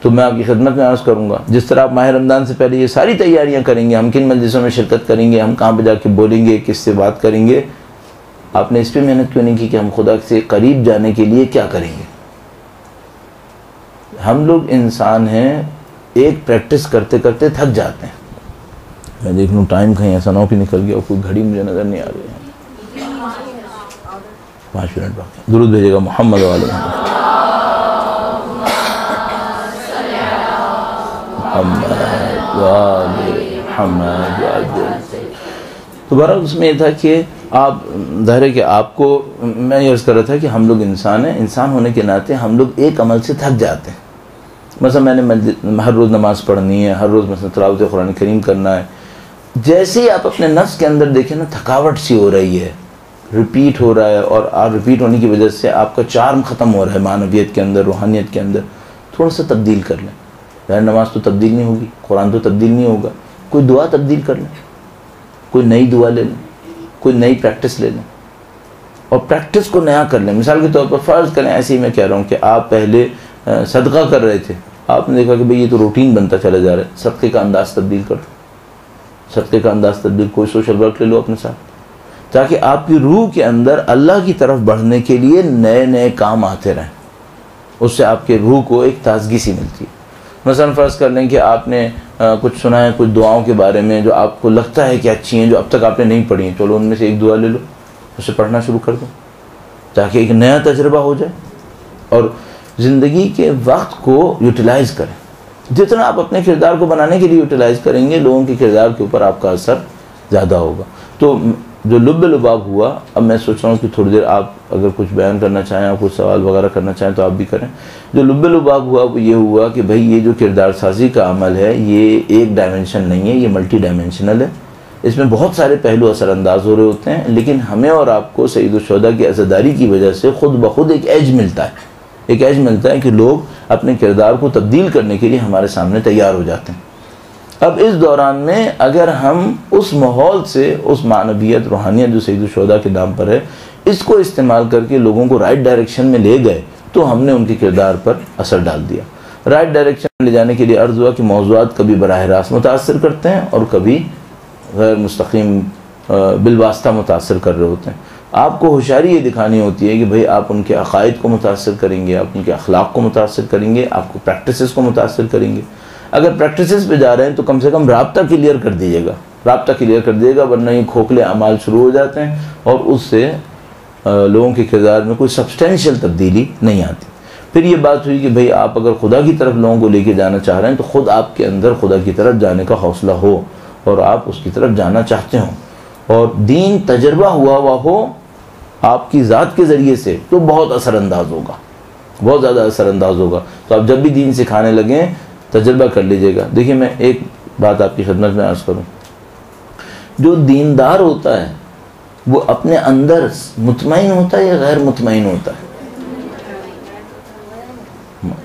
तो मैं आपकी खिदमत में अर्ज़ करूँगा, जिस तरह आप माह रमज़ान से पहले ये सारी तैयारियां करेंगे, हम किन मजलिसों में शिरकत करेंगे, हम कहाँ पर जाके बोलेंगे, किससे बात करेंगे, आपने इस पर मेहनत क्यों नहीं की कि हम खुदा से करीब जाने के लिए क्या करेंगे? हम लोग इंसान हैं, एक प्रैक्टिस करते करते थक जाते हैं। मैं देख लूँ टाइम कहीं ऐसा ना हो कि निकल गया और कोई घड़ी मुझे नज़र नहीं आ रही है। 5 मिनट बाकी। दुरूद भेजेगा मोहम्मद वाले तो बहरहाल उसमें यह था कि आप ज़ाहिर है कि आपको, मैं ये अर्ज़ कर रहा था कि हम लोग इंसान हैं, इंसान होने के नाते हम लोग एक अमल से थक जाते हैं। मतलब मैंने हर रोज़ नमाज़ पढ़नी है, हर रोज़ मतलब तिलावत कुरान करीम करना है। जैसे ही आप अपने नफ्स के अंदर देखें ना, थकावट सी हो रही है, रिपीट हो रहा है, और रिपीट होने की वजह से आपका चार्म ख़त्म हो रहा है मानवियत के अंदर, रूहानियत के अंदर, थोड़ा सा तब्दील कर लें। यार नमाज तो तब्दील नहीं होगी, कुरान तो तब्दील नहीं होगा, कोई दुआ तब्दील कर लें, कोई नई दुआ ले लें, कोई नई प्रैक्टिस ले लें और प्रैक्टिस को नया कर लें। मिसाल के तौर पर फ़र्ज़ करें, ऐसे ही मैं कह रहा हूँ कि आप पहले सदका कर रहे थे, आपने देखा कि भाई ये तो रूटीन बनता चला जा रहा है, सदक़े का अंदाज़ तब्दील कर, सदक़े का अंदाज़ तब्दील, कोई सोशल वर्क ले लो अपने साथ, ताकि आपकी रूह के अंदर अल्लाह की तरफ बढ़ने के लिए नए नए काम आते रहें। उससे आपके रूह को एक ताजगी सी मिलती है। मसलन फ़र्ज़ कर लें कि आपने कुछ सुना है कुछ दुआओं के बारे में जो आपको लगता है कि अच्छी हैं, जो अब तक आपने नहीं पढ़ी हैं, चलो उनमें से एक दुआ ले लो, उसे पढ़ना शुरू कर दो, ताकि एक नया तजर्बा हो जाए। और ज़िंदगी के वक्त को यूटिलाइज़ करें। जितना आप अपने किरदार को बनाने के लिए यूटिलाइज़ करेंगे, लोगों के किरदार के ऊपर आपका असर ज़्यादा होगा। तो जो लुब्ब लुबाब हुआ, अब मैं सोच रहा हूँ कि थोड़ी देर आप अगर कुछ बयान करना चाहें, आप कुछ सवाल वगैरह करना चाहें तो आप भी करें। जो लुब्ब लुबाब हुआ वो ये हुआ कि भाई ये जो किरदार साजी का अमल है, ये एक डायमेंशन नहीं है, ये मल्टी डायमेंशनल है। इसमें बहुत सारे पहलू असरअंदाज हो रहे होते हैं, लेकिन हमें और आपको सईदुश्शुहदा की अज़ादारी की वजह से खुद ब खुद एक एज मिलता है, एक एज मिलता है कि लोग अपने किरदार को तब्दील करने के लिए हमारे सामने तैयार हो जाते हैं। अब इस दौरान में अगर हम उस माहौल से, उस मानवियत, रूहानियत जो सईदुश्शुहदा के नाम पर है, इसको इस्तेमाल करके लोगों को राइट डायरेक्शन में ले गए, तो हमने उनके किरदार पर असर डाल दिया। राइट डायरेक्शन में ले जाने के लिए अर्ज़ हुआ कि मौज़ूआत कभी बराह रास्त मुतासर करते हैं और कभी गैर मुस्तकीम बिलवास्ता मुतासर कर रहे होते हैं। आपको होशियारी ये दिखानी होती है कि भाई आप उनके अक़ाइद को मुतासर करेंगे, आप उनके अखलाक को मुतासर करेंगे, आपको प्रैक्टिसेस को मुतासर करेंगे। अगर प्रैक्टिसेस पे जा रहे हैं तो कम से कम राब्ता क्लियर कर दीजिएगा, राब्ता क्लियर कर दीजिएगा, वरना ये खोखले अमाल शुरू हो जाते हैं और उससे लोगों के किरदार में कोई सब्सटेंशियल तब्दीली नहीं आती। फिर ये बात हुई कि भाई आप अगर खुदा की तरफ लोगों को लेके जाना चाह रहे हैं तो ख़ुद आपके अंदर खुदा की तरफ जाने का हौसला हो और आप उसकी तरफ जाना चाहते हो, और दीन तजर्बा हुआ हो आपकी ज़ात के ज़रिए से, तो बहुत असरअंदाज होगा, बहुत ज़्यादा असरअंदाज होगा। तो आप जब भी दीन सिखाने लगें तजर्बा कर लीजिएगा। देखिए मैं एक बात आपकी खिदमत में अर्ज़ करूँ, जो दीनदार होता है वो अपने अंदर मुतमईन होता है या गैर मुतमईन होता है?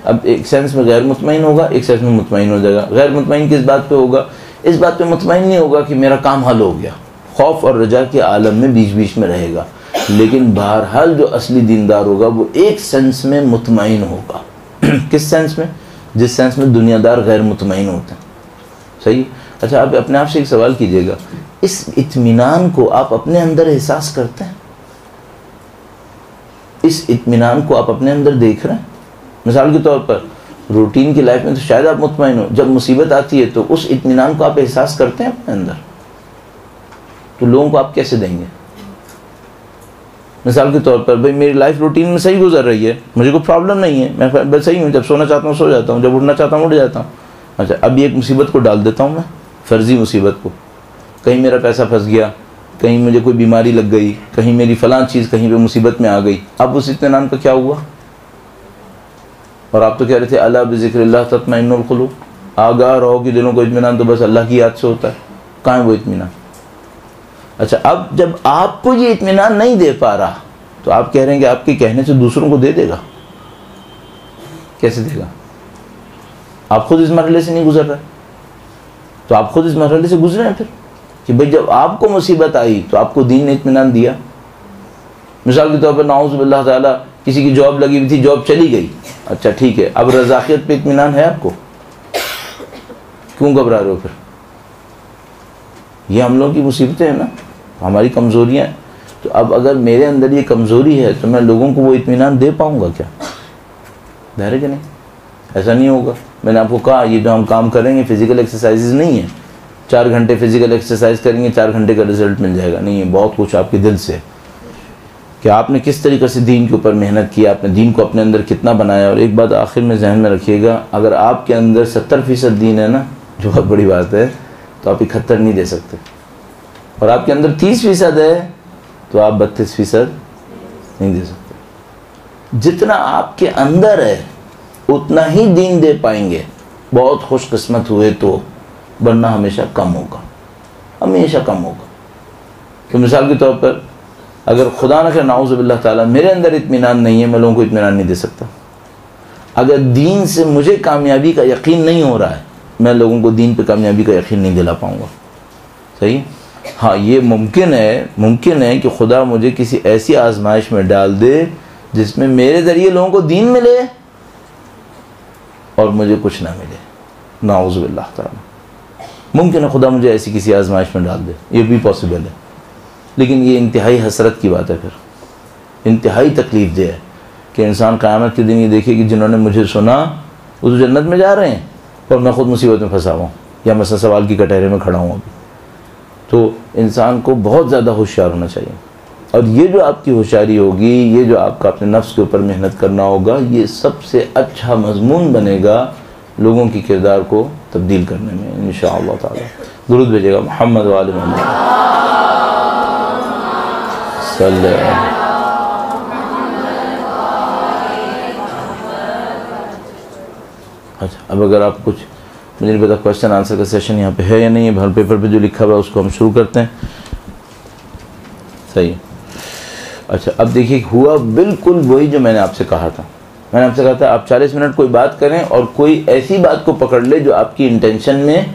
अब एक सेंस में गैर मुतमईन होगा, एक सेंस में मुतमईन हो जाएगा। गैर मुतमईन किस बात पे होगा? इस बात पे मुतमईन नहीं होगा कि मेरा काम हल हो गया, खौफ और रजा के आलम में बीच बीच में रहेगा। लेकिन बहरहाल जो असली दीनदार होगा वो एक सेंस में मुतमईन होगा। किस सेंस में? जिस सेंस में दुनियादार गैर मुतमईन होते हैं। सही? अच्छा, आप अपने आप से एक सवाल कीजिएगा, इस इत्मीनान को आप अपने अंदर एहसास करते हैं? इस इत्मीनान को आप अपने अंदर देख रहे हैं? मिसाल के तौर पर रूटीन की लाइफ में तो शायद आप मुतमईन हो, जब मुसीबत आती है तो उस इत्मीनान को आप एहसास करते हैं अपने अंदर? तो लोगों को आप कैसे देंगे? मिसाल के तौर पर भाई मेरी लाइफ रूटीन में सही गुजर रही है, मुझे कोई प्रॉब्लम नहीं है, मैं सही हूँ, जब सोना चाहता हूँ सो जाता हूँ, जब उठना चाहता हूँ उठ जाता हूँ। अच्छा, अभी एक मुसीबत को डाल देता हूँ मैं, फ़र्ज़ी मुसीबत को, कहीं मेरा पैसा फंस गया, कहीं मुझे कोई बीमारी लग गई, कहीं मेरी फ़लाँ चीज़ कहीं पे मुसीबत में आ गई। अब उस इत्मीनान का क्या हुआ? और आप तो कह रहे थे अला बिज़िक्रिल्लाह तत्मइन्नुल क़ुलूब, आगाह रहो कि दिलों को इत्मीनान तो बस अल्लाह की याद से होता है। कहाँ है वो इत्मीनान? अच्छा, अब जब आपको ये इत्मीनान नहीं दे पा रहा तो आप कह रहे हैं कि आपके कहने से दूसरों को दे देगा। कैसे देगा? आप खुद इस मरहले से नहीं गुजर रहे, तो आप खुद इस मरहले से गुजरे हैं फिर कि भाई जब आपको मुसीबत आई तो आपको दीन ने इत्मीनान दिया। मिसाल के तौर पर नाउज़ बिल्लाह ताला किसी की जॉब लगी हुई थी, जॉब चली गई, अच्छा ठीक है, अब रज़ाक़ियत पे इत्मीनान है आपको? क्यों घबरा रहे हो फिर? ये हम लोगों की मुसीबतें हैं ना, हमारी कमज़ोरियाँ हैं। तो अब अगर मेरे अंदर ये कमज़ोरी है तो मैं लोगों को वो इत्मीनान दे पाऊँगा क्या? धैर्य कि नहीं? ऐसा नहीं होगा। मैंने आपको कहा ये जो हम काम करेंगे फ़िज़िकल एक्सरसाइजेज नहीं है, 4 घंटे फिजिकल एक्सरसाइज करेंगे 4 घंटे का रिजल्ट मिल जाएगा, नहीं है। बहुत कुछ आपके दिल से कि आपने किस तरीके से दीन के ऊपर मेहनत की, आपने दीन को अपने अंदर कितना बनाया। और एक बात आखिर में जहन में रखिएगा, अगर आपके अंदर 70% दीन है ना, जो बहुत बड़ी बात है, तो आप 71 नहीं दे सकते। और आपके अंदर 30% है तो आप 32% नहीं दे सकते। जितना आपके अंदर है उतना ही दीन दे पाएंगे, बहुत खुशकिस्मत हुए तो, वरना हमेशा कम होगा, हमेशा कम होगा। तो मिसाल के तौर पर अगर खुदा न करे नाउज़ुबिल्लाह ताला मेरे अंदर इत्मीनान नहीं है, मैं लोगों को इत्मीनान नहीं दे सकता। अगर दीन से मुझे कामयाबी का यकीन नहीं हो रहा है, मैं लोगों को दीन पे कामयाबी का यकीन नहीं दिला पाऊँगा। सही है? हाँ, ये मुमकिन है कि खुदा मुझे किसी ऐसी आजमाइश में डाल दे जिसमें मेरे ज़रिए लोगों को दीन मिले और मुझे कुछ ना मिले, नाउज़ुबिल्लाह ताला। मुमकिन है खुदा मुझे ऐसी किसी आजमाइश में डाल दे, ये भी पॉसिबल है। लेकिन ये इंतहाई हसरत की बात है, फिर इंतहाई तकलीफ दे है कि इंसान क़यामत के दिन ये देखे कि जिन्होंने मुझे सुना वो तो जन्नत में जा रहे हैं और मैं ख़ुद मुसीबत में फंसा हुआ हूँ, या मैं सवाल की कटहरे में खड़ा हूँ अभी। तो इंसान को बहुत ज़्यादा होशियार होना चाहिए। और ये जो आपकी होशियारी होगी, ये जो आपका अपने नफ्स के ऊपर मेहनत करना होगा, ये सबसे अच्छा मज़मून बनेगा लोगों की किरदार को तब्दील करने में इंशाअल्लाह ताला। दुरूद भेजेगा मोहम्मद व आले मोहम्मद। अच्छा, अब अगर आप कुछ, मुझे नहीं पता क्वेश्चन आंसर का सेशन यहाँ पे है या नहीं है, भर पेपर पे जो लिखा हुआ है उसको हम शुरू करते हैं। सही है। अच्छा, अब देखिए, हुआ बिल्कुल वही जो मैंने आपसे कहा था। मैंने आपसे कहा था आप 40 मिनट कोई बात करें और कोई ऐसी बात को पकड़ ले जो आपकी इंटेंशन में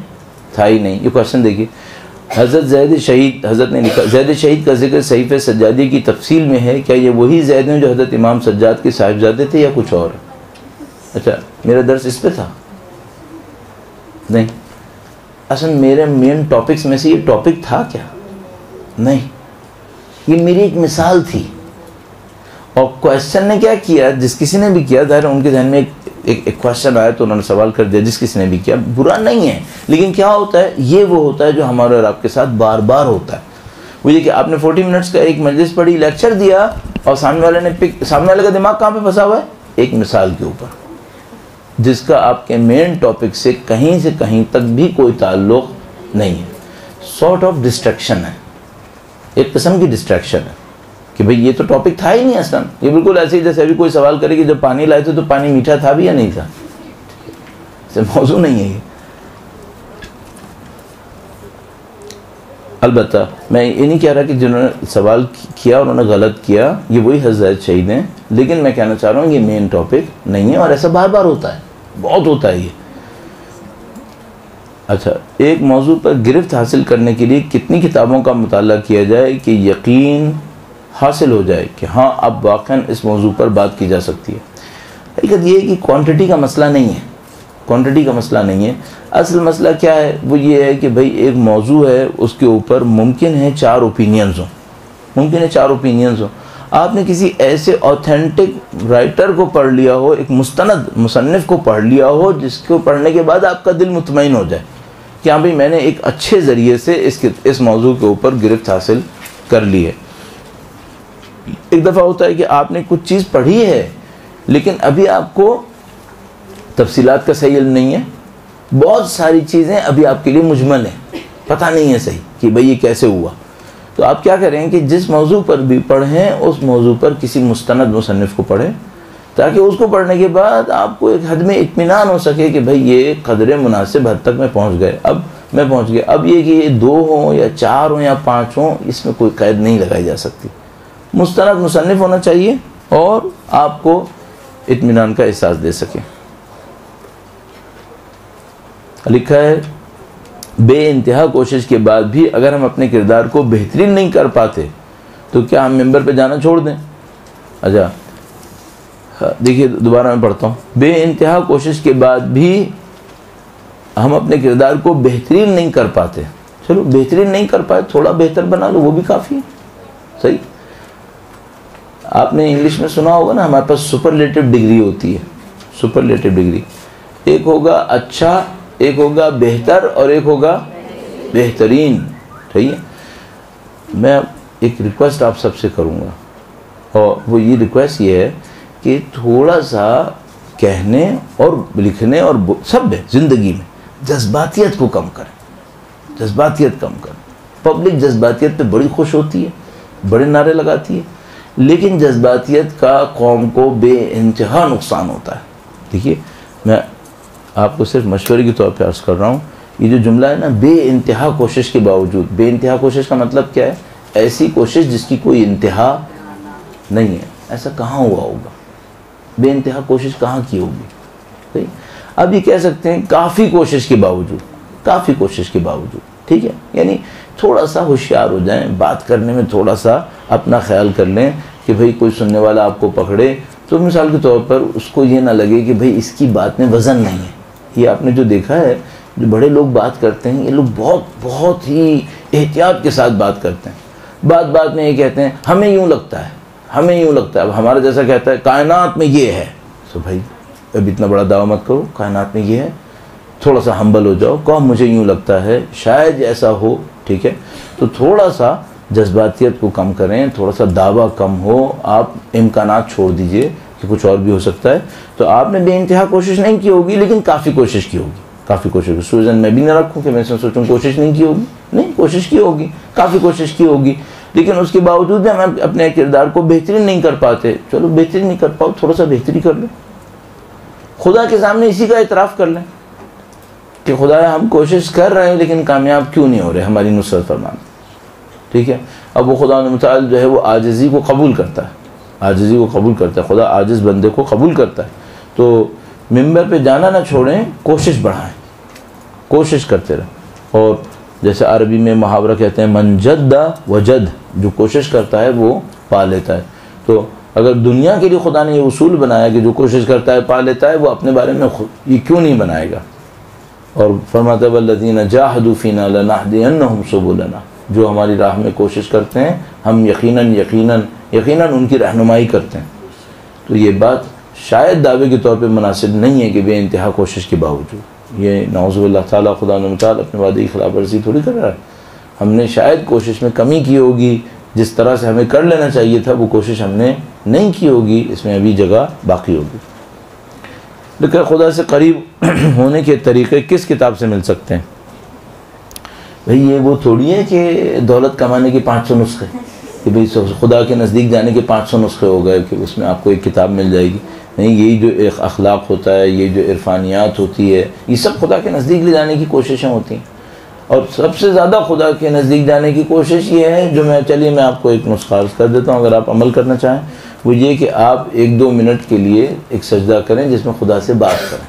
था ही नहीं। ये क्वेश्चन देखिए, हज़रत ज़ैद शहीद, हज़रत ने लिखा, ज़ैद शहीद का जिक्र सहीफ़े सज्जादी की तफसील में है, क्या ये वही ज़ैद हैं जो हज़रत इमाम सज्जाद के साहिबजादे थे या कुछ और? अच्छा, मेरा दर्स इस पे था नहीं, असल मेरे मेन टॉपिक्स में से ये टॉपिक था क्या? नहीं, ये मेरी एक मिसाल थी। और क्वेश्चन ने क्या किया, जिस किसी ने भी किया, ज़ाहिर उनके जहन में एक क्वेश्चन आया तो उन्होंने सवाल कर दिया, जिस किसी ने भी किया, बुरा नहीं है। लेकिन क्या होता है, ये वो होता है जो हमारे और आपके साथ बार बार होता है। वो ये कि आपने 40 मिनट्स का एक मजलिस पढ़ी, लेक्चर दिया, और सामने वाले का दिमाग कहाँ पे फंसा हुआ है? एक मिसाल के ऊपर, जिसका आपके मेन टॉपिक से कहीं तक भी कोई ताल्लुक नहीं है। सॉर्ट ऑफ डिस्ट्रैक्शन है, एक किस्म की डिस्ट्रैक्शन है कि भाई ये तो टॉपिक था ही नहीं असल। ये बिल्कुल ऐसे ही जैसे अभी कोई सवाल करे कि जब पानी लाए थे तो पानी मीठा था भी या नहीं था, इसे मौजू नहीं है ये। अलबत्ता मैं ये नहीं कह रहा कि जिन्होंने सवाल किया उन्होंने गलत किया, ये वही हज़रत शहीद हैं, लेकिन मैं कहना चाह रहा हूँ ये मेन टॉपिक नहीं है और ऐसा बार बार होता है, बहुत होता है ये। अच्छा, एक मौजू पर गिरफ्त हासिल करने के लिए कितनी किताबों का मुताला किया जाए कि यकीन हासिल हो जाए कि हाँ अब वाक़ई इस मौजू पर बात की जा सकती है? हकीकत ये है कि क्वांटिटी का मसला नहीं है, क्वांटिटी का मसला नहीं है। असल मसला क्या है, वो ये है कि भाई एक मौजू है, उसके ऊपर मुमकिन है 4 ओपिनियंस हों, मुमकिन है 4 ओपिनियंस हों। आपने किसी ऐसे ऑथेंटिक राइटर को पढ़ लिया हो, एक मुस्तनद मुसन्निफ को पढ़ लिया हो, जिसको पढ़ने के बाद आपका दिल मुतमईन हो जाए कि हाँ भाई मैंने एक अच्छे ज़रिए से इस मौजू के ऊपर गिरफ्त हासिल कर ली है। एक दफ़ा होता है कि आपने कुछ चीज़ पढ़ी है लेकिन अभी आपको तफसीलात का सही इल्म नहीं है, बहुत सारी चीज़ें अभी आपके लिए मुजमल हैं, पता नहीं है सही कि भाई ये कैसे हुआ। तो आप क्या करें कि जिस मौजू पर भी पढ़ें उस मौजू पर किसी मुस्तनद मुसन्निफ को पढ़ें, ताकि उसको पढ़ने के बाद आपको एक हद में इत्मीनान हो सके कि भाई ये कदरे मुनासिब हद तक मैं पहुँच गए, अब मैं पहुँच गया। अब ये कि ये 2 हों या 4 हों या 5 हों, इसमें कोई कैद नहीं लगाई जा सकती। मुस्तनद मुसन्निफ होना चाहिए और आपको इत्मीनान का एहसास दे सके। लिखा है, बेइंतहा कोशिश के बाद भी अगर हम अपने किरदार को बेहतरीन नहीं कर पाते तो क्या हम मिंबर पे जाना छोड़ दें? अच्छा देखिए, दोबारा मैं पढ़ता हूँ। बेइंतहा कोशिश के बाद भी हम अपने किरदार को बेहतरीन नहीं कर पाते, चलो बेहतरीन नहीं कर पाए, थोड़ा बेहतर बना लो, वो भी काफ़ी है। सही, आपने इंग्लिश में सुना होगा ना, हमारे पास सुपरलेटिव डिग्री होती है। सुपरलेटिव डिग्री, एक होगा अच्छा, एक होगा बेहतर और एक होगा बेहतरीन। ठीक है, मैं एक रिक्वेस्ट आप सबसे करूँगा, और वो ये रिक्वेस्ट ये है कि थोड़ा सा कहने और लिखने और सब है ज़िंदगी में जज्बातियत को कम करें, जज्बातियत कम करें। पब्लिक जज्बातियत पे बड़ी खुश होती है, बड़े नारे लगाती है, लेकिन जज्बातियत का कौम को बेइंतहा नुकसान होता है। देखिए, मैं आपको सिर्फ मशवरे के तौर पे अर्ज़ कर रहा हूँ, ये जो जुमला है ना, बेइंतहा कोशिश के बावजूद, बेइंतहा कोशिश का मतलब क्या है? ऐसी कोशिश जिसकी कोई इंतहा नहीं है। ऐसा कहाँ हुआ होगा? बेइंतहा कोशिश कहाँ की होगी? सही। अब ये कह सकते हैं काफ़ी कोशिश के बावजूद, काफ़ी कोशिश के बावजूद। ठीक है, यानी थोड़ा सा होशियार हो जाएं, बात करने में थोड़ा सा अपना ख्याल कर लें कि भाई कोई सुनने वाला आपको पकड़े तो मिसाल के तौर पर उसको ये ना लगे कि भाई इसकी बात में वज़न नहीं है। ये आपने जो देखा है, जो बड़े लोग बात करते हैं, ये लोग बहुत बहुत ही एहतियात के साथ बात करते हैं। बात बात में ये कहते हैं हमें यूँ लगता है, हमें यूँ लगता है। अब हमारा जैसा कहता है कायनात में ये है, तो भाई अब इतना बड़ा दावा मत करो, कायनात में ये है। थोड़ा सा हम्बल हो जाओ, कहो मुझे यूँ लगता है, शायद ऐसा हो। ठीक है, तो थोड़ा सा जज्बातियत को कम करें, थोड़ा सा दावा कम हो, आप इम्कानात छोड़ दीजिए कि कुछ और भी हो सकता है। तो आपने बेइंतहा कोशिश नहीं की होगी, लेकिन काफ़ी कोशिश की होगी, काफ़ी कोशिश। सूजन मैं भी ना रखूँ कि मैं सोचूँ कोशिश नहीं की होगी, नहीं, कोशिश की होगी, काफ़ी कोशिश की होगी, लेकिन उसके बावजूद भी हम अपने किरदार को बेहतरीन नहीं कर पाते। चलो बेहतरीन नहीं कर पाओ, थोड़ा सा बेहतरी कर लो, खुदा के सामने इसी का इतराफ़ कर लें कि खुदा हम कोशिश कर रहे हैं लेकिन कामयाब क्यों नहीं हो रहे, हमारी नुसरत फरमाना। ठीक है, अब वो खुदा मुताल जो है वो आजिज़ी को कबूल करता है, आजिज़ी को कबूल करता है। खुदा आजिज़ बंदे को कबूल करता है। तो मिंबर पे जाना ना छोड़ें, कोशिश बढ़ाएं, कोशिश करते रहें। और जैसे अरबी में मुहावरा कहते हैं मन जद्दा वजद, जो कोशिश करता है वो पा लेता है। तो अगर दुनिया के लिए खुदा ने ये उसूल बनाया कि जो कोशिश करता है पा लेता है, वो अपने बारे में ये क्यों नहीं बनाएगा? और फरमाता वल्लज़ीना जाहदू फ़ीना लनहदियन्नहुम सुबुलना, जो हमारी राह में कोशिश करते हैं हम यकीनन यकीनन यकीनन उनकी रहनुमाई करते हैं। तो ये बात शायद दावे के तौर पे मुनासिब नहीं है कि बेइंतहा कोशिश के बावजूद, ये नाउज़ुबिल्लाह ताला खुदा न ताला अपने वादे की खिलाफ वर्जी थोड़ी कर रहा है। हमने शायद कोशिश में कमी की होगी, जिस तरह से हमें कर लेना चाहिए था वो कोशिश हमने नहीं की होगी, इसमें अभी जगह बाकी होगी। लेकिन खुदा से करीब होने के तरीक़े किस किताब से मिल सकते हैं? भाई ये वो थोड़ी है कि दौलत कमाने के 500 नुस्खे, कि भाई खुदा के नज़दीक जाने के 500 नुस्खे हो गए कि उसमें आपको एक किताब मिल जाएगी। नहीं, यही जो एक अखलाक होता है, ये जो इरफानियात होती है, ये सब खुदा के नज़दीक ले जाने की कोशिशें होती हैं। और सबसे ज़्यादा खुदा के नज़दीक जाने की कोशिश ये है, जो मैं आपको एक नुस्खा अर्ज़ कर देता हूँ, अगर आप अमल करना चाहें, वो ये कि आप 1-2 मिनट के लिए एक सजदा करें जिसमें खुदा से बात करें,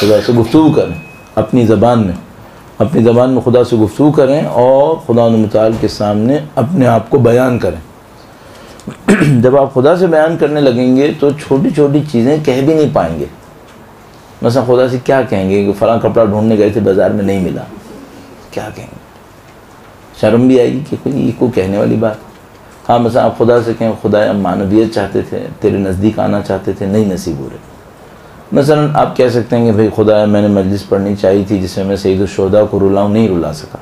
खुदा से गुफ्तगू करें, अपनी ज़बान में खुदा से गुफ्तगू करें और खुदा मुताल के सामने अपने आप को बयान करें। जब आप खुदा से बयान करने लगेंगे तो छोटी छोटी चीज़ें कह भी नहीं पाएंगे। मतलब खुदा से क्या कहेंगे कि फ़लाँ कपड़ा ढूंढने गए थे बाज़ार में नहीं मिला, क्या कहेंगे? शर्म भी आएगी कि कोई ये को कहने वाली बात। हाँ, मतलब आप खुदा से कहें खुदा हम मानवियत चाहते थे, तेरे नज़दीक आना चाहते थे, नहीं नसीब हो रहे। मसलन आप कह सकते हैं कि भाई खुदा मैंने मजलिस पढ़नी चाहिए थी जिसमें मैं सैयदुश्शुहदा को रुलाऊँ, नहीं रुला सका।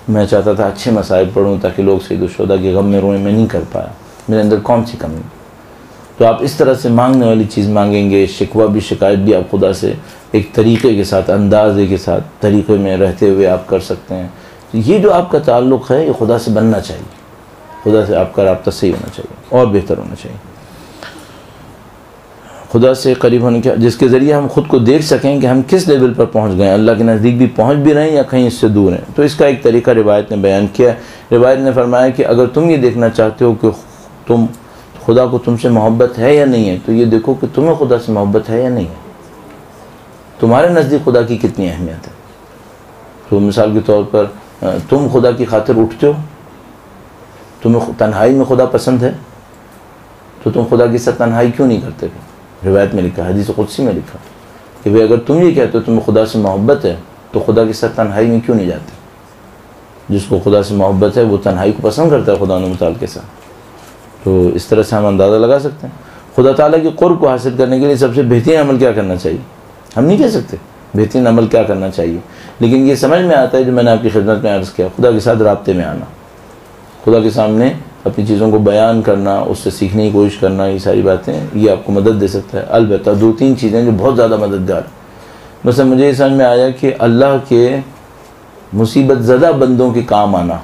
मैं चाहता था अच्छे मसाइब पढ़ूँ ताकि लोग सैयदुश्शुहदा के गम में रोएं, मैं नहीं कर पाया, मेरे अंदर कौन सी कमी। तो आप इस तरह से मांगने वाली चीज़ मांगेंगे, शिकवा भी शिकायत भी आप खुदा से एक तरीक़े के साथ, अंदाज़े के साथ, तरीक़े में रहते हुए आप कर सकते हैं। तो ये जो आपका ताल्लुक़ है ये खुदा से बनना चाहिए, खुदा से आपका राब्ता सही होना चाहिए और बेहतर होना चाहिए। खुदा से करीब होने के जिसके ज़रिए हम ख़ुद को देख सकें कि हम किस लेवल पर पहुँच गए, अल्लाह के नज़दीक भी पहुँच भी रहे हैं या कहीं इससे दूर हैं। तो इसका एक तरीका रिवायत ने बयान किया। रिवायत ने फरमाया कि अगर तुम ये देखना चाहते हो कि तुम खुदा को तुमसे मोहब्बत है या नहीं है, तो ये देखो कि तुम्हें खुदा से मोहब्बत है या नहीं है, तुम्हारे नज़दीक खुदा की कितनी अहमियत है। तो मिसाल के तौर पर तुम खुदा की खातिर उठते हो, तुम्हें तन्हाई में खुदा पसंद है, तो तुम खुदा के साथ तन्हाई क्यों नहीं करते? रिवायत में लिखा, हदीस कुदसी में लिखा कि भाई अगर तुम ये कहते हो तुम्हें खुदा से मोहब्बत है तो खुदा के साथ तन्हाई में क्यों नहीं जाते? जिसको खुदा से मोहब्बत है वो तन्हाई को पसंद करता है खुदा मुताल के साथ। तो इस तरह से हम अंदाज़ा लगा सकते हैं खुदा ताला के क़ुर्ब को हासिल करने के लिए सबसे बेहतरीन अमल क्या करना चाहिए। हम नहीं कह सकते बेहतरीन अमल क्या करना चाहिए। लेकिन ये समझ में आता है जो मैंने आपकी खिदमत में अर्ज़ किया, खुदा के साथ राब्ते में आना, खुदा के सामने अपनी चीज़ों को बयान करना, उससे सीखने की कोशिश करना, ये सारी बातें ये आपको मदद दे सकता है। अलबत्ता 2-3 चीज़ें जो बहुत ज़्यादा मददगार, बस मुझे ये समझ में आया कि अल्लाह के मुसीबत ज़दा बंदों के काम आना